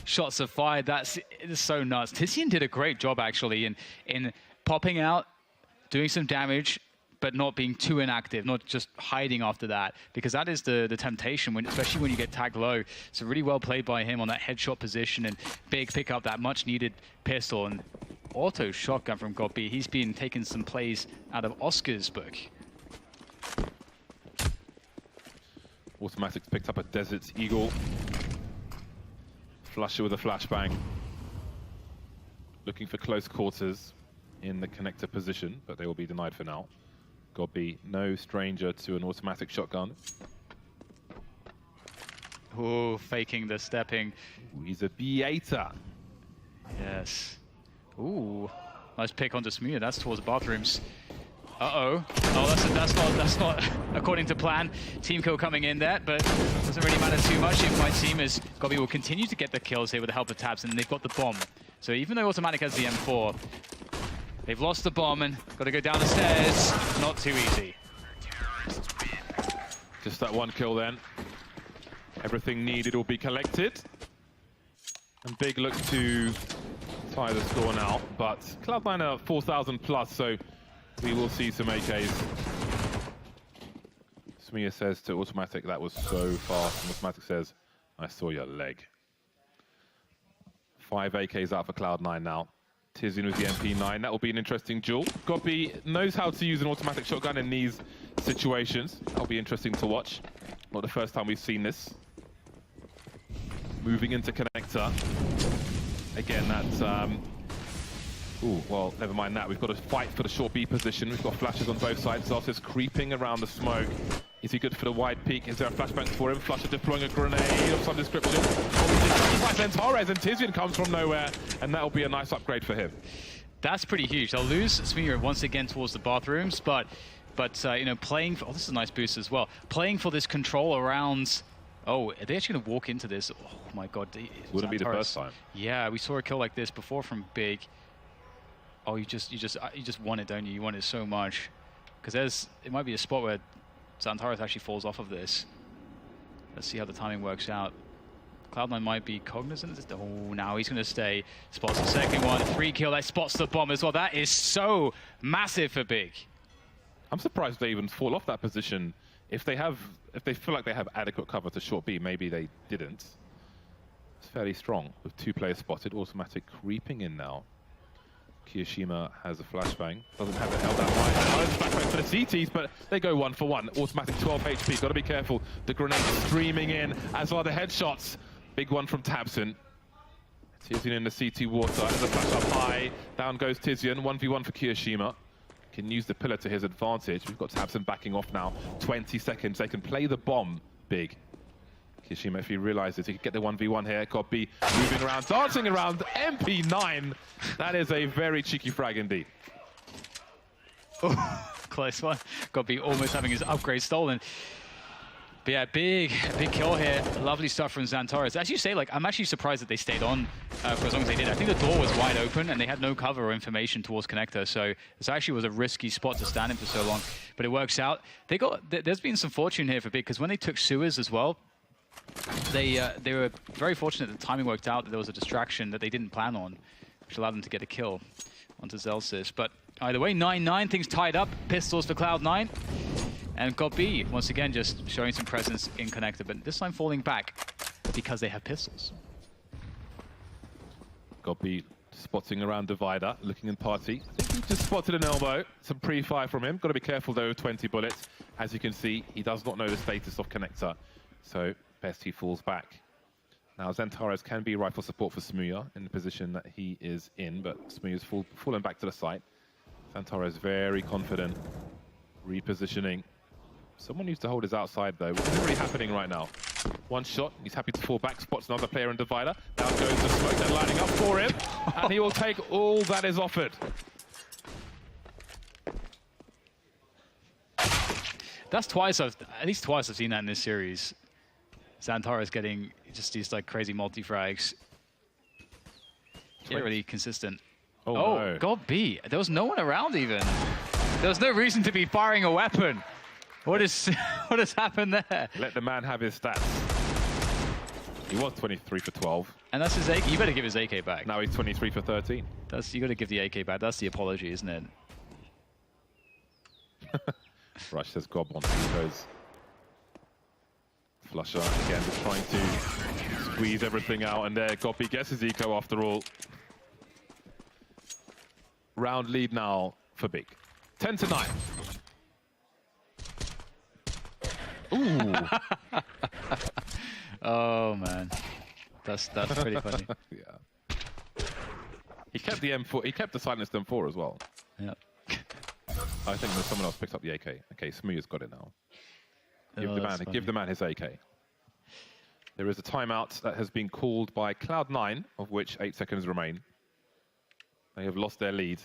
shots are fired. It is so nuts. Tizian did a great job, actually, in popping out, doing some damage, but not being too inactive, not just hiding after that, because that is the temptation, especially when you get tagged low. So really well played by him on that headshot position, and Big pick up that much-needed pistol, and auto shotgun from GOB. He's been taking some plays out of Oscar's book. Automatics picked up a Desert's Eagle. Flusher with a flashbang. Looking for close quarters in the connector position, but they will be denied for now. GOB, no stranger to an automatic shotgun. Ooh, faking the stepping. Ooh, he's a B8er. Yes. Ooh, nice pick onto Smooya. That's towards the bathrooms. Uh-oh. Oh, that's not according to plan. Team kill coming in there, but doesn't really matter too much. It might seem as GOB will continue to get the kills here with the help of tabseN, and they've got the bomb. So even though automatic has the M4, they've lost the bomb and got to go down the stairs. Not too easy. Just that one kill then. Everything needed will be collected. And Big looks to tie the score now, but Cloud9 are 4,000 plus, so we will see some AKs. Smooya says to automatic, that was so fast. And automatic says, I saw your leg. 5 AKs out for Cloud9 now. Tizian with the MP9. That will be an interesting duel. GOB knows how to use an automatic shotgun in these situations. That'll be interesting to watch. Not the first time we've seen this. Moving into connector. Again, that's... Ooh, well, never mind that. We've got to fight for the short B position. We've got flashes on both sides. Zartis creeping around the smoke. Is he good for the wide peak? Is there a flashbang for him? Flusher deploying a grenade of some description. XANTARES, and Tizian comes from nowhere, and that'll be a nice upgrade for him. That's pretty huge. They'll lose Smir once again towards the bathrooms, but you know, playing for, oh, this is a nice boost as well. Playing for this control around. Oh, are they actually going to walk into this? Oh my god. Wouldn't be the first time. Yeah, we saw a kill like this before from Big. Oh, you just want it, don't you? You want it so much. Because it might be a spot where XANTARES actually falls off of this. Let's see how the timing works out. Cloud9 might be cognizant. Oh, now he's going to stay. Spots the second one. 3 kill. That spots the bomb as well. That is so massive for Big. I'm surprised they even fall off that position. If they feel like they have adequate cover to short B, maybe they didn't. It's fairly strong with 2 players spotted. Automatic creeping in now. Kiyoshima has a flashbang. Doesn't have it held out right. Flashbang for the CTs, but they go 1 for 1. Automatic 12 HP. Got to be careful. The grenade streaming in, as are the headshots. Big one from Tabson. Tizian in the CT water. And the flash up high. Down goes Tizian. 1v1 for Kiyoshima. Can use the pillar to his advantage. We've got Tabson backing off now. 20 seconds. They can play the bomb Big. Kiyoshima, if he realizes he could get the 1v1 here, could be moving around, dancing around. MP9. That is a very cheeky frag indeed. Oh, close one. Godby almost having his upgrade stolen. But yeah, big kill here. Lovely stuff from XANTARES. As you say, like, I'm actually surprised that they stayed on for as long as they did. I think the door was wide open and they had no cover or information towards connector, so this actually was a risky spot to stand in for so long. But it works out. There's been some fortune here for Big, because when they took sewers as well, they were very fortunate that the timing worked out, that there was a distraction that they didn't plan on, which allowed them to get a kill onto Zelsis. But either way, 9-9, things tied up. Pistols for Cloud9. And Godby, once again, just showing some presence in connector, but this time falling back because they have pistols. Godby spotting around Divider, looking in party. I think he just spotted an elbow. Some pre-fire from him. Got to be careful though, 20 bullets. As you can see, he does not know the status of connector. So best he falls back. Now XANTARES can be rifle support for Smooya in the position that he is in, but Smooya's fallen back to the site. XANTARES very confident, repositioning. Someone needs to hold his outside though, which isn't really happening right now. One shot, he's happy to fall back, spots another player in Divider. Now goes the smoke, they're lining up for him, and he will take all that is offered. That's at least twice I've seen that in this series. XANTARES getting just these like crazy multi-frags. Yeah, really consistent. Oh no. Godby. There was no one around even. There was no reason to be firing a weapon. What has happened there? Let the man have his stats. He was 23 for 12. And that's his AK. You better give his AK back. Now he's 23 for 13. You got to give the AK back. That's the apology, isn't it? Rush says gob on goes. Flusher again, just trying to squeeze everything out, and there Godby gets his eco after all. Round lead now for Big. 10-9. Ooh. Oh man, that's pretty funny. Yeah. He kept the M4. He kept the silenced M4 as well. Yeah. I think that someone else picked up the AK. Okay, Smooya's got it now. Give the man his AK. There is a timeout that has been called by Cloud9, of which 8 seconds remain. They have lost their lead.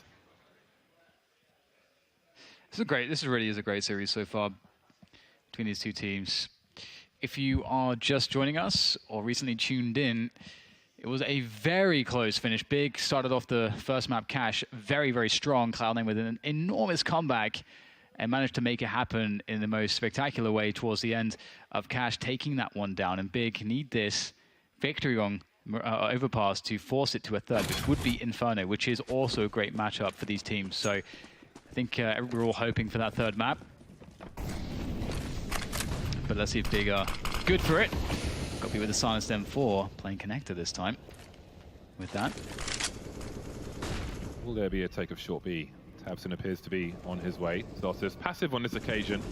This really is a great series so far between these two teams. If you are just joining us or recently tuned in, it was a very close finish. Big started off the first map Cash very, very strong. Cloud9 with an enormous comeback and managed to make it happen in the most spectacular way towards the end of Cash, taking that one down. And Big need this victory on Overpass to force it to a third, which would be Inferno, which is also a great matchup for these teams. So I think we're all hoping for that third map. But let's see if Big are good for it. Got me with the silenced M4, playing connector this time. With that. Will there be a take of short B? Tabson appears to be on his way. Zelsis passive on this occasion.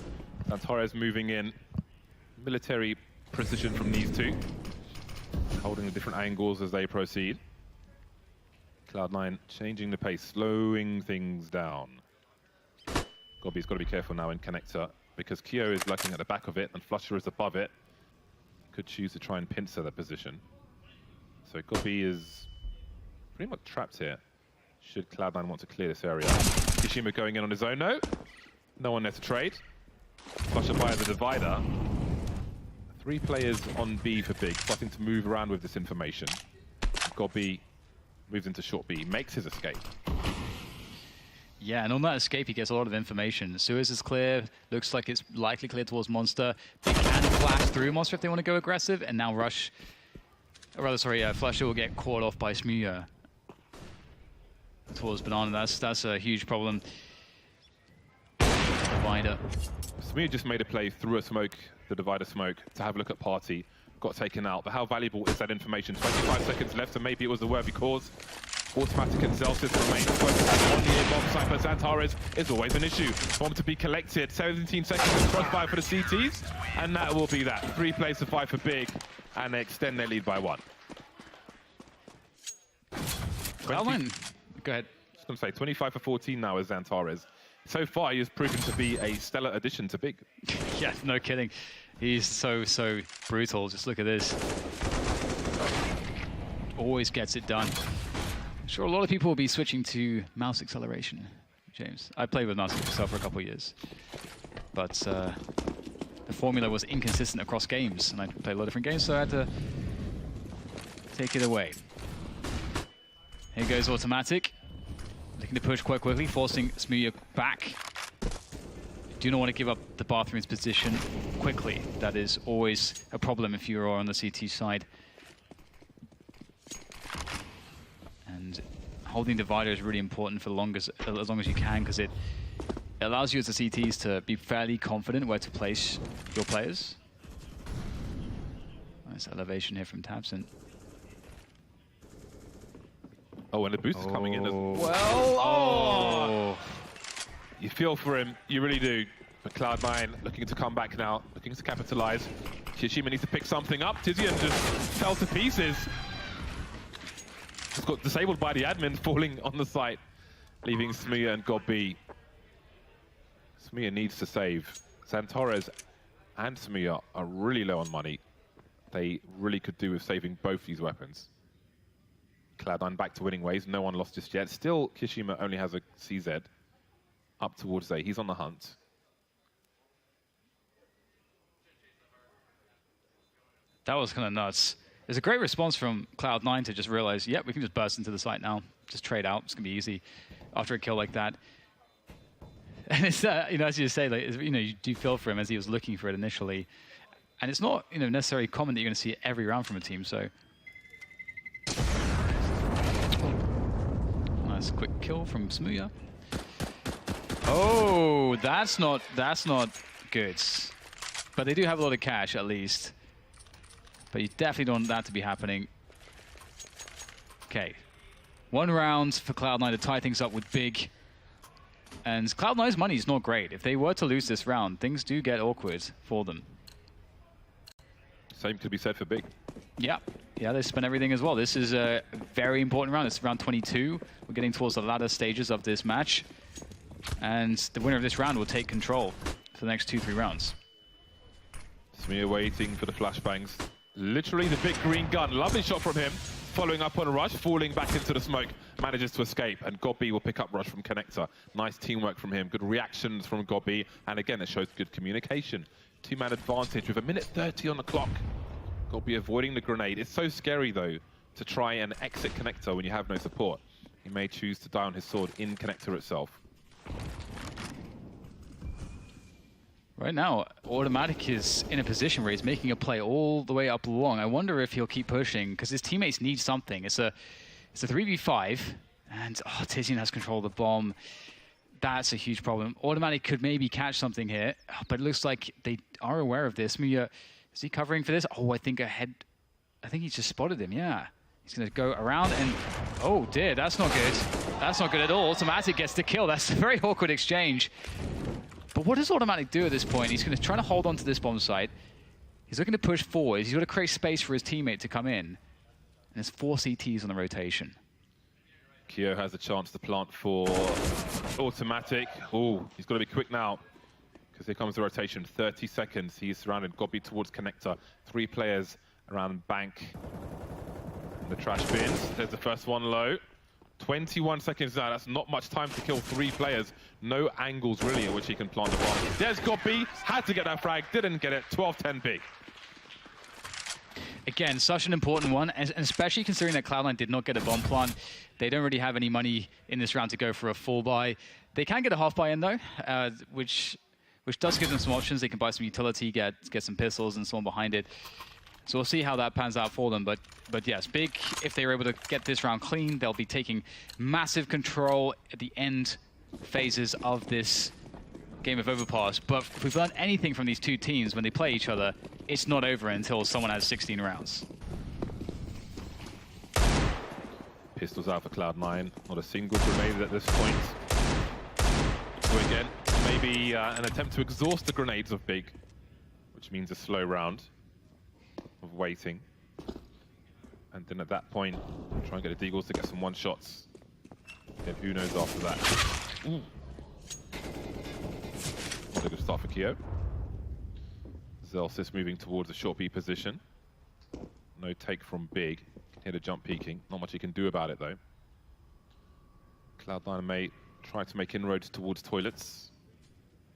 XANTARES moving in. Military precision from these two. Holding the different angles as they proceed. Cloud9 changing the pace, slowing things down. Godby's got to be careful now in connector. because Kyo is lurking at the back of it and Flusher is above it. Could choose to try and pincer the position. So Gobi is pretty much trapped here. Should Cloud9 want to clear this area. Kishima going in on his own note. No one there to trade. Flusher via the divider. 3 players on B for big, starting to move around with this information. Gobi moves into short B, makes his escape. Yeah, and on that escape, he gets a lot of information. Suez is clear. Looks like it's likely clear towards Monster. They can flash through Monster if they want to go aggressive, and now Rush, or rather, sorry, Flusher will get caught off by Smooya towards Banana. That's a huge problem. Divider. Smooya just made a play through a smoke, the divider smoke, to have a look at Party. Got taken out, but how valuable is that information? 25 seconds left, and maybe it was a worthy cause. Automatic and Zelsis remain focused on the A-bomb site, but XANTARES is always an issue. Bomb to be collected, 17 seconds of crossfire for the CTs, and that will be that. 3 plays to 5 for big, and they extend their lead by 1. Cloud9, go ahead. I was going to say, 25 for 14 now is XANTARES. So far, he has proven to be a stellar addition to big. Yeah, no kidding. He's so brutal. Just look at this. Always gets it done. I'm sure a lot of people will be switching to mouse acceleration, James. I played with mouse myself for a couple of years. But the formula was inconsistent across games, and I played a lot of different games, so I had to take it away. Here goes Automatic. Looking to push quite quickly, forcing Smooya back. Do not want to give up the bathroom's position quickly. That is always a problem if you are on the CT side. And holding divider is really important for as long as you can, because it allows you as the CTs to be fairly confident where to place your players. Nice elevation here from Tabson. Oh, and the boost is coming in as well. Oh! You feel for him, you really do. But Cloud9 looking to come back now, looking to capitalize. Kishima needs to pick something up. Tizian just fell to pieces. Just got disabled by the admin, falling on the site, leaving Smooya and Gobi. Smooya needs to save. XANTARES and Smooya are really low on money. They really could do with saving both these weapons. Cloud9 back to winning ways. No one lost just yet. Still, Kishima only has a CZ. Up towards A. He's on the hunt. That was kind of nuts. There's a great response from Cloud9 to just realize, yep, we can just burst into the site now. Just trade out. It's going to be easy after a kill like that. And it's, as you say, like, you do feel for him as he was looking for it initially. And it's not, necessarily common that you're going to see it every round from a team, so. Nice quick kill from Smooya. Oh, that's not good. But they do have a lot of cash, at least. But you definitely don't want that to be happening. Okay. 1 round for Cloud9 to tie things up with big. And Cloud9's money is not great. If they were to lose this round, things do get awkward for them. Same could be said for big. Yeah. Yeah, they spent everything as well. This is a very important round. It's round 22. We're getting towards the latter stages of this match. And the winner of this round will take control for the next 2-3 rounds. Smooya waiting for the flashbangs. Literally the big green gun. Lovely shot from him. Following up on a rush, falling back into the smoke. Manages to escape, and Gobi will pick up rush from Connector. Nice teamwork from him. Good reactions from Gobi. And again, it shows good communication. 2-man advantage with 1:30 on the clock. Gobi avoiding the grenade. It's so scary, though, to try and exit Connector when you have no support. He may choose to die on his sword in Connector itself. Right now, Automatic is in a position where he's making a play all the way up long. I wonder if he'll keep pushing, because his teammates need something. It's a 3v5, and Tizian has control of the bomb. That's a huge problem. Automatic could maybe catch something here, but it looks like they are aware of this. Smooya, is he covering for this? Oh, I think he's just spotted him, yeah. He's going to go around and... Oh, dear, that's not good. That's not good at all. Automatic gets the kill. That's a very awkward exchange. But what does Automatic do at this point? He's going to try to hold on to this bomb site. He's looking to push forward. He's got to create space for his teammate to come in. And there's 4 CTs on the rotation. Kyo has a chance to plant for Automatic. Oh, he's got to be quick now, Because here comes the rotation, 30 seconds. He's surrounded, Gobby towards connector. 3 players around bank. The trash bins, there's the first one low. 21 seconds now, that's not much time to kill 3 players. No angles really in which he can plant the bomb. There's Gobby, had to get that frag, didn't get it. 12-10 big. Again, such an important one, and especially considering that Cloud9 did not get a bomb plant. They don't really have any money in this round to go for a full buy. They can get a half buy in though, which does give them some options. They can buy some utility, get some pistols and so on behind it. So we'll see how that pans out for them. But yes, Big, if they're able to get this round clean, they'll be taking massive control at the end phases of this game of Overpass. But if we've learned anything from these two teams when they play each other, it's not over until someone has 16 rounds. Pistols out for Cloud9. Not a single grenade at this point. So again, maybe an attempt to exhaust the grenades of Big, which means a slow round of waiting. And then at that point, try and get the Deagles to get some one-shots. Then who knows after that. Ooh. Not a good start for Keo. Zelsis moving towards the short B position. No take from Big. Hear the jump peeking. Not much he can do about it though. Cloud9 may try to make inroads towards toilets.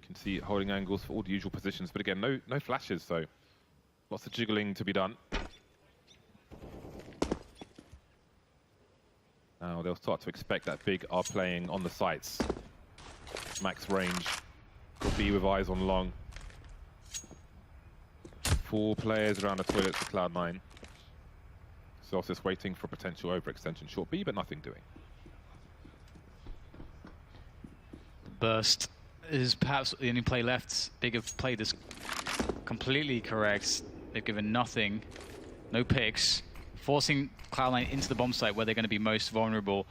You can see it holding angles for all the usual positions, but again, no flashes, so lots of jiggling to be done. Now they'll start to expect that Big are playing on the sites. Max range. Could be with eyes on long. 4 players around the toilets for Cloud9. Zelsis waiting for potential overextension short B, but nothing doing. Burst is perhaps the only play left. Big have played this completely correct. They've given nothing, no picks, forcing Cloud9 into the bomb site where they're going to be most vulnerable.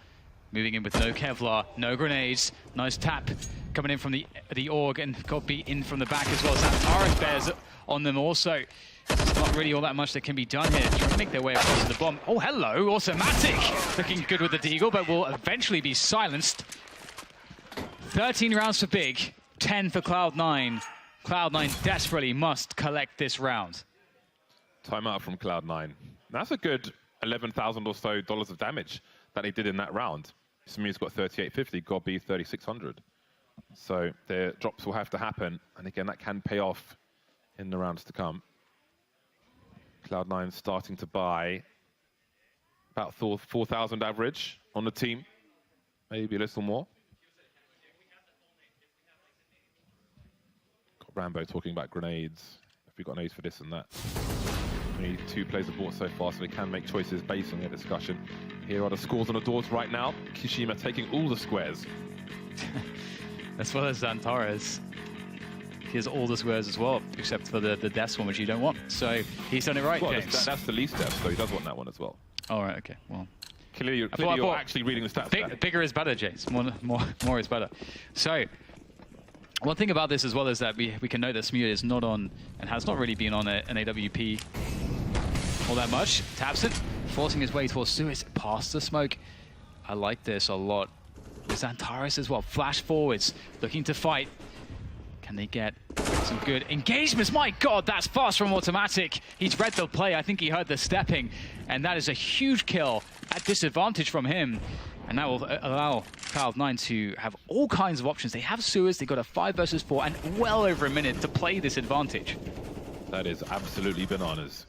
Moving in with no Kevlar, no grenades. Nice tap coming in from the org, and Gobby in from the back as well. XANTARES bears on them also. There's not really all that much that can be done here. Trying to make their way across to the bomb. Oh, hello, Automatic. Looking good with the Deagle, but will eventually be silenced. 13 rounds for Big, 10 for Cloud9. Cloud9 desperately must collect this round. Timeout from Cloud9. That's a good 11,000 or so dollars of damage that they did in that round. Smu's got 3850, Gobby 3600. So their drops will have to happen, and again, that can pay off in the rounds to come. Cloud9 starting to buy about 4,000 average on the team, maybe a little more. Got Rambo talking about grenades. If we got grenades for this and that. Only 2 players have bought so far, so they can make choices based on their discussion. Here are the scores on the doors right now. Kishima taking all the squares. As well as XANTARES. He has all the squares as well, except for the deaths one, which you don't want. So he's done it right, well, James. that's the least death, so he does want that one as well. All right, okay, well. Clearly you're actually reading the stats. Bigger is better, James. More is better. So, one thing about this as well is that we can note that Smu is not on, and has not really been on an AWP all that much. Taps it, forcing his way towards Suis past the smoke. I like this a lot. With XANTARES as well, flash forwards, looking to fight. Can they get some good engagements? My God, that's fast from Automatic. He's read the play. I think he heard the stepping, and that is a huge kill at disadvantage from him. And that will allow Cloud9 to have all kinds of options. They have Sewers, they got a 5 versus 4, and well over a minute to play this advantage. That is absolutely bananas.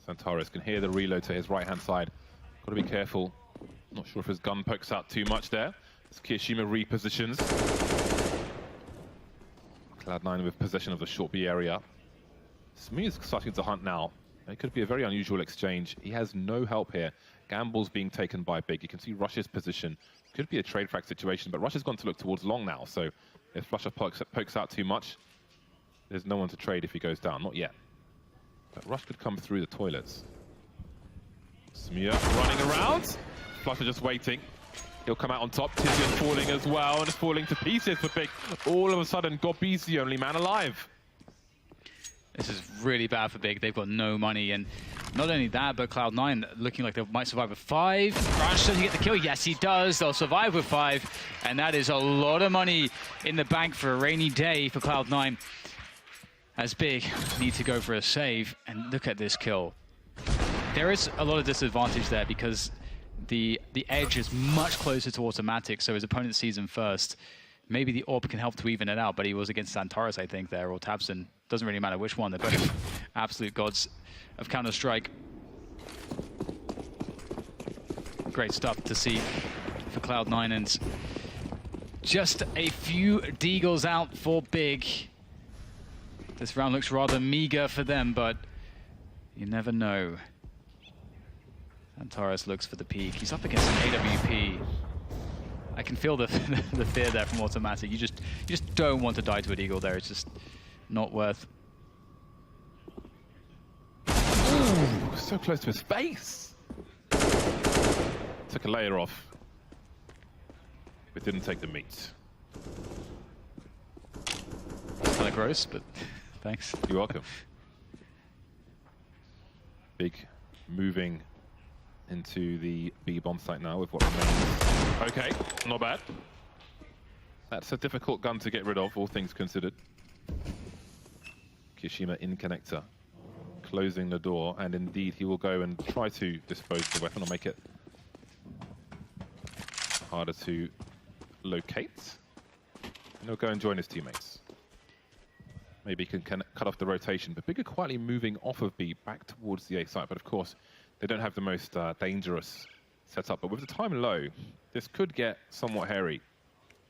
XANTARES can hear the reload to his right-hand side. Got to be careful. Not sure if his gun pokes out too much there. As Kishima repositions. Cloud9 with possession of the short B area. Smu is starting to hunt now. It could be a very unusual exchange. He has no help here. Gamble's being taken by Big. You can see Rush's position. Could be a trade frag situation, but Rush has gone to look towards long now. So if Flusher pokes out too much, there's no one to trade if he goes down. Not yet. But Rush could come through the toilets. Smu running around. Flusher just waiting. He'll come out on top. Tizian falling as well, and falling to pieces for Big. All of a sudden, Gobby's the only man alive. This is really bad for Big. They've got no money, and not only that, but Cloud9 looking like they might survive with 5. Crash, does he get the kill? Yes, he does. They'll survive with 5, and that is a lot of money in the bank for a rainy day for Cloud9. As Big need to go for a save, and look at this kill. There is a lot of disadvantage there because the edge is much closer to automatic, so his opponent sees him first. Maybe the AWP can help to even it out, but he was against XANTARES, I think, there, or tabseN. Doesn't really matter which one. They're both absolute gods of Counter-Strike. Great stuff to see for Cloud9, and just a few deagles out for Big. This round looks rather meager for them, but you never know. XANTARES looks for the peak. He's up against an AWP. I can feel the fear there from automatic. You just don't want to die to a deagle there. It's just not worth. Ooh, so close to his face. Took a layer off, but didn't take the meat. It's kind of gross, but thanks. You're welcome. Big moving into the B bomb site now with what remains. Okay, not bad. That's a difficult gun to get rid of, all things considered. Kishima in connector, closing the door, and indeed he will go and try to dispose of the weapon or make it harder to locate. And he'll go and join his teammates. Maybe he can cut off the rotation, but Big are quietly moving off of B back towards the A site. But of course, they don't have the most dangerous setup. But with the time low, this could get somewhat hairy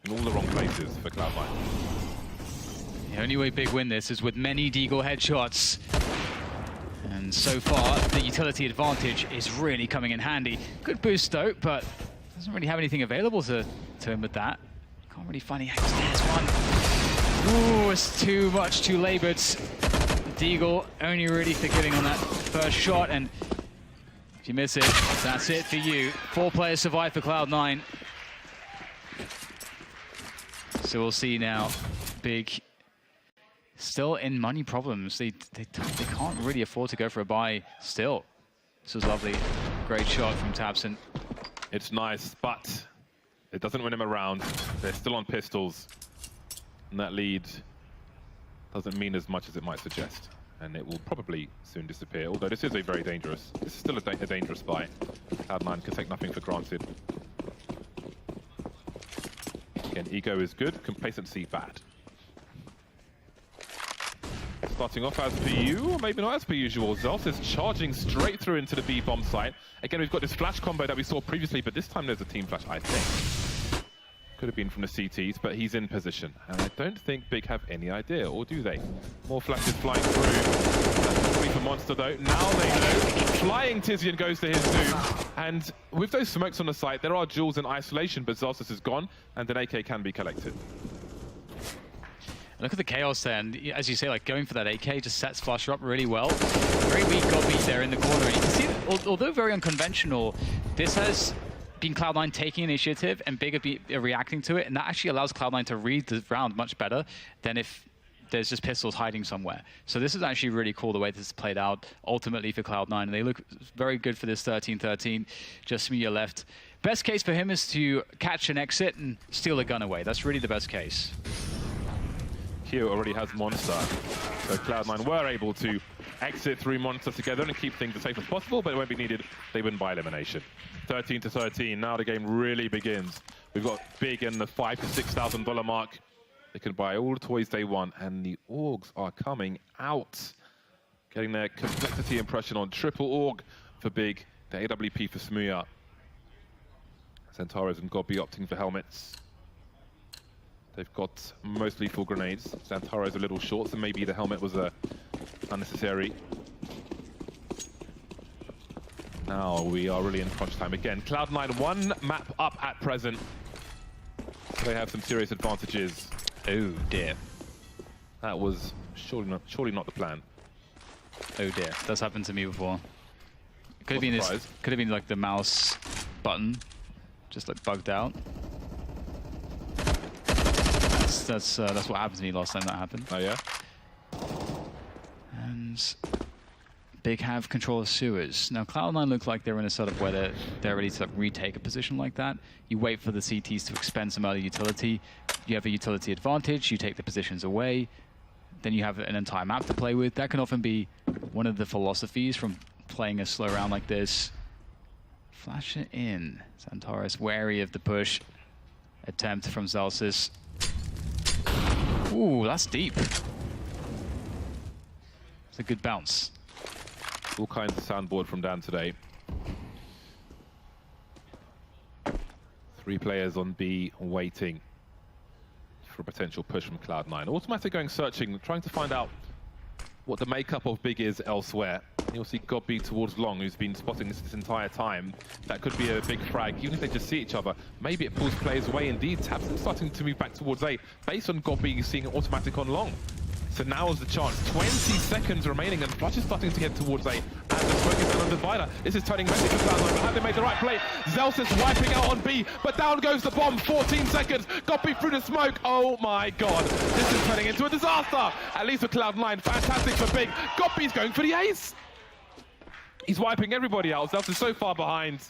in all the wrong places for Cloud9. The only way Big win this is with many deagle headshots. And so far, the utility advantage is really coming in handy. Good boost though, but doesn't really have anything available to him with that. Can't really find any. There's one. Ooh, it's too much, too labored. Deagle only really forgiving on that first shot, and if you miss it, that's it for you. 4 players survive for Cloud9. So we'll see now. Big still in money problems. They can't really afford to go for a buy still. This was lovely. Great shot from tabseN. It's nice, but it doesn't win him a round. They're still on pistols. And that lead doesn't mean as much as it might suggest. And it will probably soon disappear, although this is a very dangerous, this is still a dangerous buy. Cloud9 can take nothing for granted. Again, ego is good, complacency bad. Starting off as per you, or maybe not as per usual. Zelf is charging straight through into the B bomb site. Again, we've got this flash combo that we saw previously, but this time there's a team flash, I think. Could have been from the CTs, but he's in position. And I don't think Big have any idea, or do they? More flashes flying through. That's probably for Monster though. Now they know. Flying Tizian goes to his zoom. And with those smokes on the site, there are duels in isolation, but Zelsus is gone, and an AK can be collected. Look at the chaos there, and as you say, like going for that AK just sets Flusher up really well. Very weak Gobi there in the corner, and you can see that, although very unconventional, this has been Cloud9 taking initiative and Big are reacting to it, and that actually allows Cloud9 to read the round much better than if there's just pistols hiding somewhere. So this is actually really cool the way this is played out ultimately for Cloud9, and they look very good for this 13-13. Just Smooya left. Best case for him is to catch an exit and steal a gun away. That's really the best case. Q already has Monster, so Cloud9 were able to exit through Monster together and keep things as safe as possible, but it won't be needed. They win by elimination. 13-13, now the game really begins. We've got Big in the $5,000 to $6,000 mark. They can buy all the toys they want, and the Orgs are coming out. Getting their complexity impression on. Triple Org for Big, the AWP for Smooya. XANTARES and Gobi opting for helmets. They've got most lethal grenades. XANTARES a little short, so maybe the helmet was unnecessary. Now we are really in crunch time again. Cloud9 one map up at present. They have some serious advantages. Oh dear. That was surely not the plan. Oh dear, that's happened to me before. It could have been this. Could have been like the mouse button, just like bugged out. That's what happened to me last time that happened. Oh yeah. And Big have control of sewers. Now Cloud9 look like they're in a setup where they're ready to retake a position like that. You wait for the CTs to expend some early utility. You have a utility advantage, you take the positions away. Then you have an entire map to play with. That can often be one of the philosophies from playing a slow round like this. Flash it in. XANTARES wary of the push. Attempt from Zelsis. Ooh, that's deep. It's a good bounce. All kinds of soundboard from Dan today. 3 players on B waiting for a potential push from Cloud9. Automatic going searching, trying to find out what the makeup of Big is elsewhere. You'll see Godby towards Long, who's been spotting this entire time. That could be a big frag, even if they just see each other. Maybe it pulls players away indeed. tabseN starting to move back towards A, based on Godby seeing Automatic on Long. So now is the chance. 20 seconds remaining, and Flush is starting to get towards A. And the smoke is on the divider. This is turning messy for Cloud9, but have they made the right play? Zelsis wiping out on B, but down goes the bomb. 14 seconds. Godby through the smoke. Oh my god. This is turning into a disaster. At least for Cloud9. Fantastic for Big. Godby's going for the ace. He's wiping everybody out. Zelsis so far behind.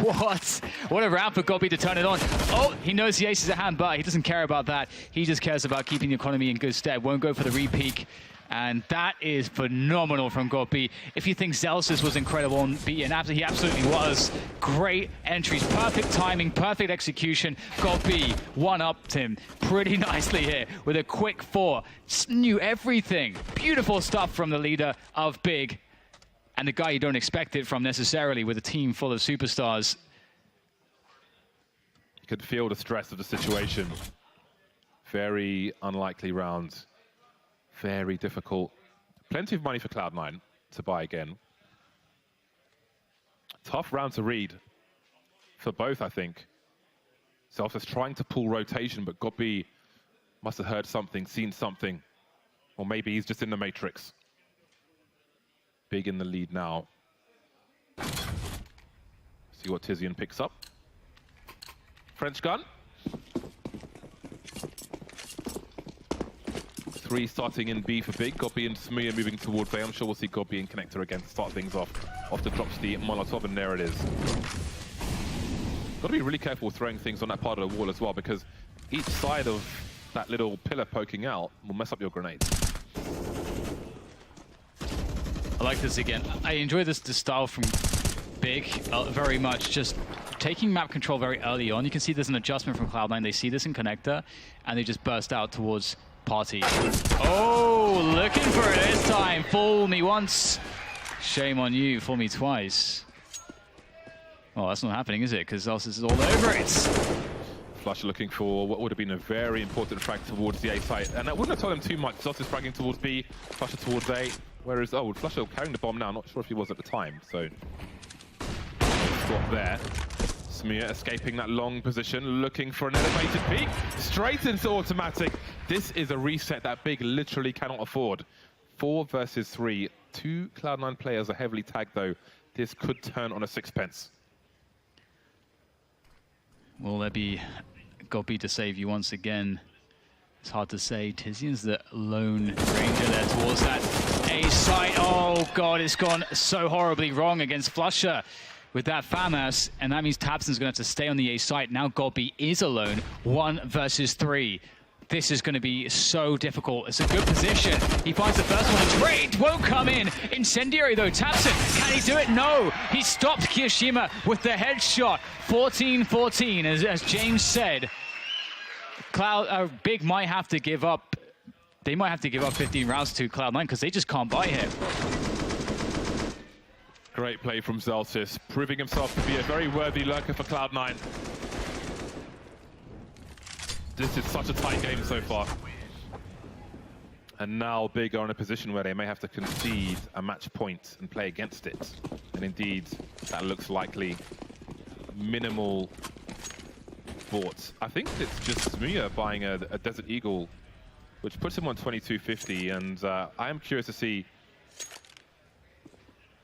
What? What a round for Godby to turn it on. Oh, he knows the ace is at hand, but he doesn't care about that. He just cares about keeping the economy in good stead. Won't go for the re-peek. And that is phenomenal from Godby. If you think Zelsis was incredible on B, and he absolutely was. Great entries, perfect timing, perfect execution. Godby one-upped him pretty nicely here with a quick 4. Just knew everything. Beautiful stuff from the leader of Big. And the guy you don't expect it from necessarily with a team full of superstars. You could feel the stress of the situation. Very unlikely round. Very difficult. Plenty of money for Cloud9 to buy again. Tough round to read for both, I think. Zelsis trying to pull rotation, but Godby must have heard something, seen something. Or maybe he's just in the Matrix. Big in the lead now. See what TiziaN picks up. French gun. 3 starting in B for Big. Godby and Smooya moving towards A. I'm sure we'll see Godby and Connector again to start things off. After drops the Molotov, and there it is. Got to be really careful throwing things on that part of the wall as well, because each side of that little pillar poking out will mess up your grenades. I like this again. I enjoy this style from Big very much. Just taking map control very early on. You can see there's an adjustment from Cloud9. They see this in Connector, and they just burst out towards Party. Oh, looking for it this time. Fool me once. Shame on you. Fool me twice. Well, that's not happening, is it? Because Zelsis is all over it. Flush looking for what would have been a very important frag towards the A site. And that wouldn't have told him too much. Zelsis fragging towards B, Flusher towards A. Whereas, oh, Flusher carrying the bomb now. Not sure if he was at the time, so... Swap there. Smooya escaping that long position, looking for an elevated peak. Straight into automatic. This is a reset that Big literally cannot afford. 4 versus 3. 2 Cloud9 players are heavily tagged, though. This could turn on a sixpence. Will there be Godby to save you once again? It's hard to say. TiziaN's the lone ranger there towards that A site. Oh god, it's gone so horribly wrong against Flusher with that FAMAS, and that means tabseN's going to have to stay on the A site. Now Godby is alone, 1 versus 3. This is going to be so difficult. It's a good position. He finds the first one. Trade won't come in. Incendiary though. tabseN, can he do it? No. He stopped Kyoshima with the headshot. 14-14, as James said. Big might have to give up. They might have to give up 15 rounds to Cloud9 because they just can't buy him. Great play from Zelsis, proving himself to be a very worthy lurker for Cloud9. This is such a tight game so far. And now Big are in a position where they may have to concede a match point and play against it. And indeed, that looks likely. Minimal bought. I think it's just Smooya buying a Desert Eagle, which puts him on 2250. And I am curious to see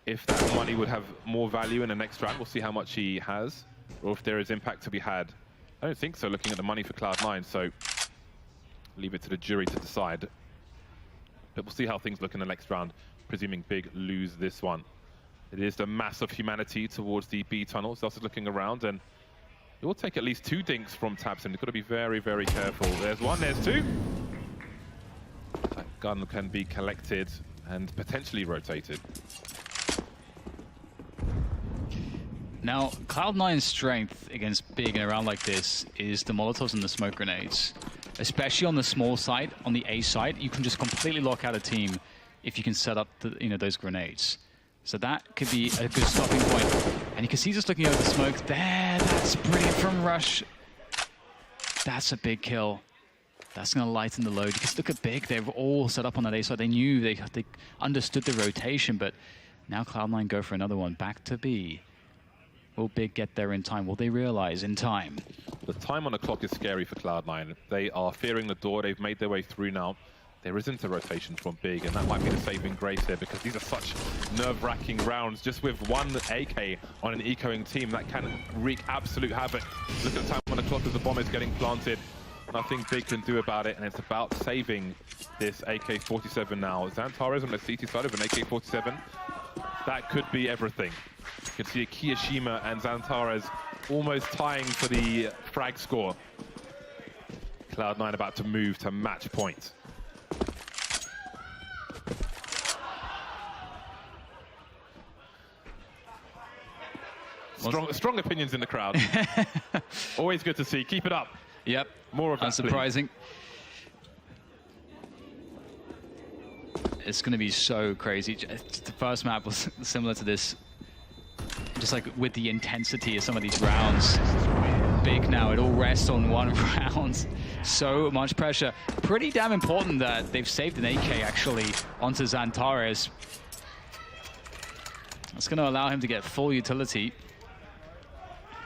if that money would have more value in the next round. We'll see how much he has, or if there is impact to be had. I don't think so, looking at the money for Cloud9, so leave it to the jury to decide. But we'll see how things look in the next round, presuming Big lose this one. It is the mass of humanity towards the B tunnel. Zelta's looking around, and it will take at least 2 dinks from tabseN. You've got to be very, very careful. There's 1, there's 2. That gun can be collected and potentially rotated. Now, Cloud9's strength against Big in a round like this is the Molotovs and the smoke grenades. Especially on the small side, on the A side, you can just completely lock out a team if you can set up those grenades. So that could be a good stopping point. And you can see just looking over the smoke there, that's brilliant from Rush. That's a big kill. That's going to lighten the load. Because look at Big, they've all set up on that A side. They knew, they understood the rotation, but now Cloud9 go for another one. Back to B. Will Big get there in time? Will they realize in time? The time on the clock is scary for Cloud9. They are fearing the door. They've made their way through now. There isn't a rotation from Big, and that might be the saving grace there, because these are such nerve-wracking rounds. Just with 1 AK on an ecoing team, that can wreak absolute havoc. Look at the time on the clock as the bomb is getting planted. Nothing Big can do about it, and it's about saving this AK-47 now. XANTARES on the CT side of an AK-47. That could be everything. You can see Kiyashima and XANTARES almost tying for the frag score. Cloud9 about to move to match point. Strong opinions in the crowd. Always good to see. Keep it up. Yep. More of that, unsurprising. It's going to be so crazy. The first map was similar to this. Just like with the intensity of some of these rounds. Big now, it all rests on 1 round. So much pressure. Pretty damn important that they've saved an AK actually onto XANTARES. That's going to allow him to get full utility.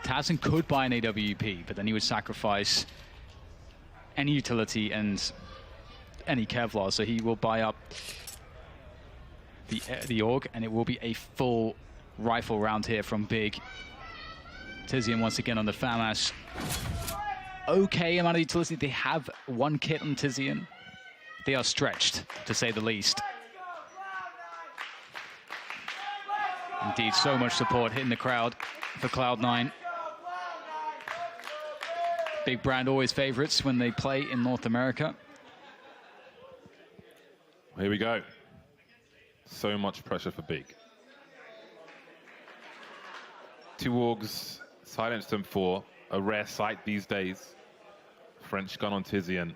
tabseN could buy an AWP, but then he would sacrifice any utility and any Kevlar, so he will buy up the AUG, and it will be a full rifle round here from Big. TiZiN once again on the FAMAS. Okay amount of utility. They have 1 kit on TiZiN. They are stretched, to say the least. Indeed, so much support hitting the crowd for Cloud9. Big brand always favorites when they play in North America. Here we go. So much pressure for Big. 2 AUGs silenced them for a rare sight these days. French gun on TiZiN,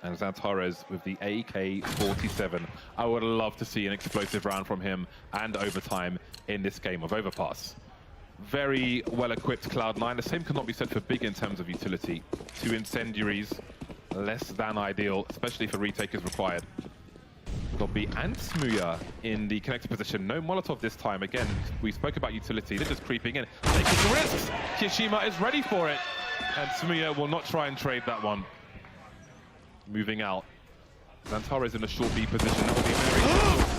and XANTARES with the AK-47. I would love to see an explosive round from him and overtime in this game of Overpass. Very well-equipped Cloud9. The same cannot be said for Big in terms of utility. 2 incendiaries, less than ideal, especially for retakers required. Gobi and Smooya in the connected position. No Molotov this time. Again, we spoke about utility. They're just creeping in. Taking the risks. Kiyashima is ready for it. And Smooya will not try and trade that one. Moving out. XANTARES in a short B position. That will be very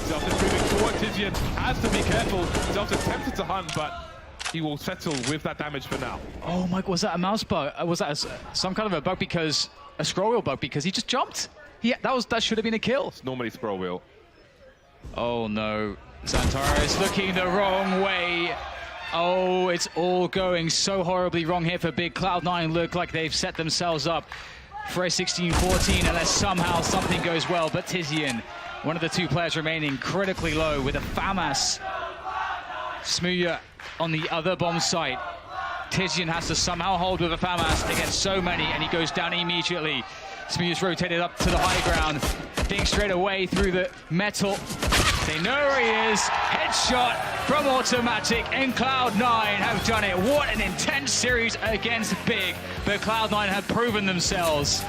Zelta's moving forward. TiZiN has to be careful. Zelta's tempted to hunt, but he will settle with that damage for now. Oh my, was that a mouse bug? Was that some kind of a bug because, a scroll wheel bug because he just jumped? That should have been a kill. It's normally scroll wheel. Oh no, XANTARES looking the wrong way. Oh, it's all going so horribly wrong here for Big. Cloud9 look like they've set themselves up for a 16-14 unless somehow something goes well. But TiZiN, one of the 2 players remaining, critically low with a FAMAS. Smooya on the other bomb site. TiZiN has to somehow hold with a FAMAS against so many, and he goes down immediately. Smooya's rotated up to the high ground. Being straight away through the metal. They know where he is. Headshot from Automatic, and Cloud9 have done it. What an intense series against Big. But Cloud9 have proven themselves.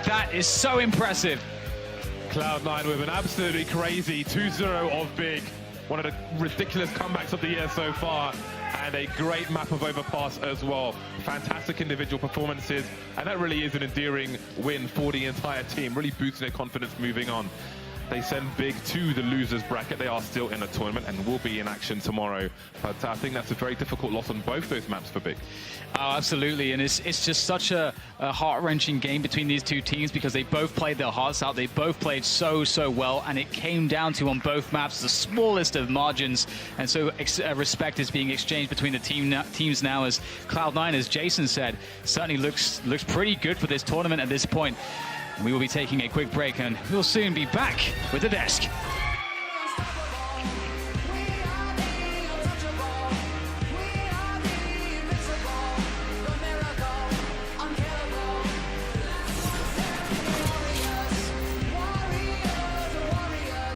That is so impressive. Cloud9 with an absolutely crazy 2-0 of Big. One of the ridiculous comebacks of the year so far. And a great map of Overpass as well. Fantastic individual performances, and that really is an endearing win for the entire team, really boosting their confidence moving on. they send Big to the losers bracket. They are still in a tournament and will be in action tomorrow. But I think that's a very difficult loss on both those maps for Big. Oh, absolutely, and it's just such a heart-wrenching game between these two teams because they both played their hearts out. They both played so well, and it came down to, on both maps, the smallest of margins. And so respect is being exchanged between the teams now, as Cloud9, as Jason said, certainly looks pretty good for this tournament at this point. We will be taking a quick break, and we'll soon be back with the desk.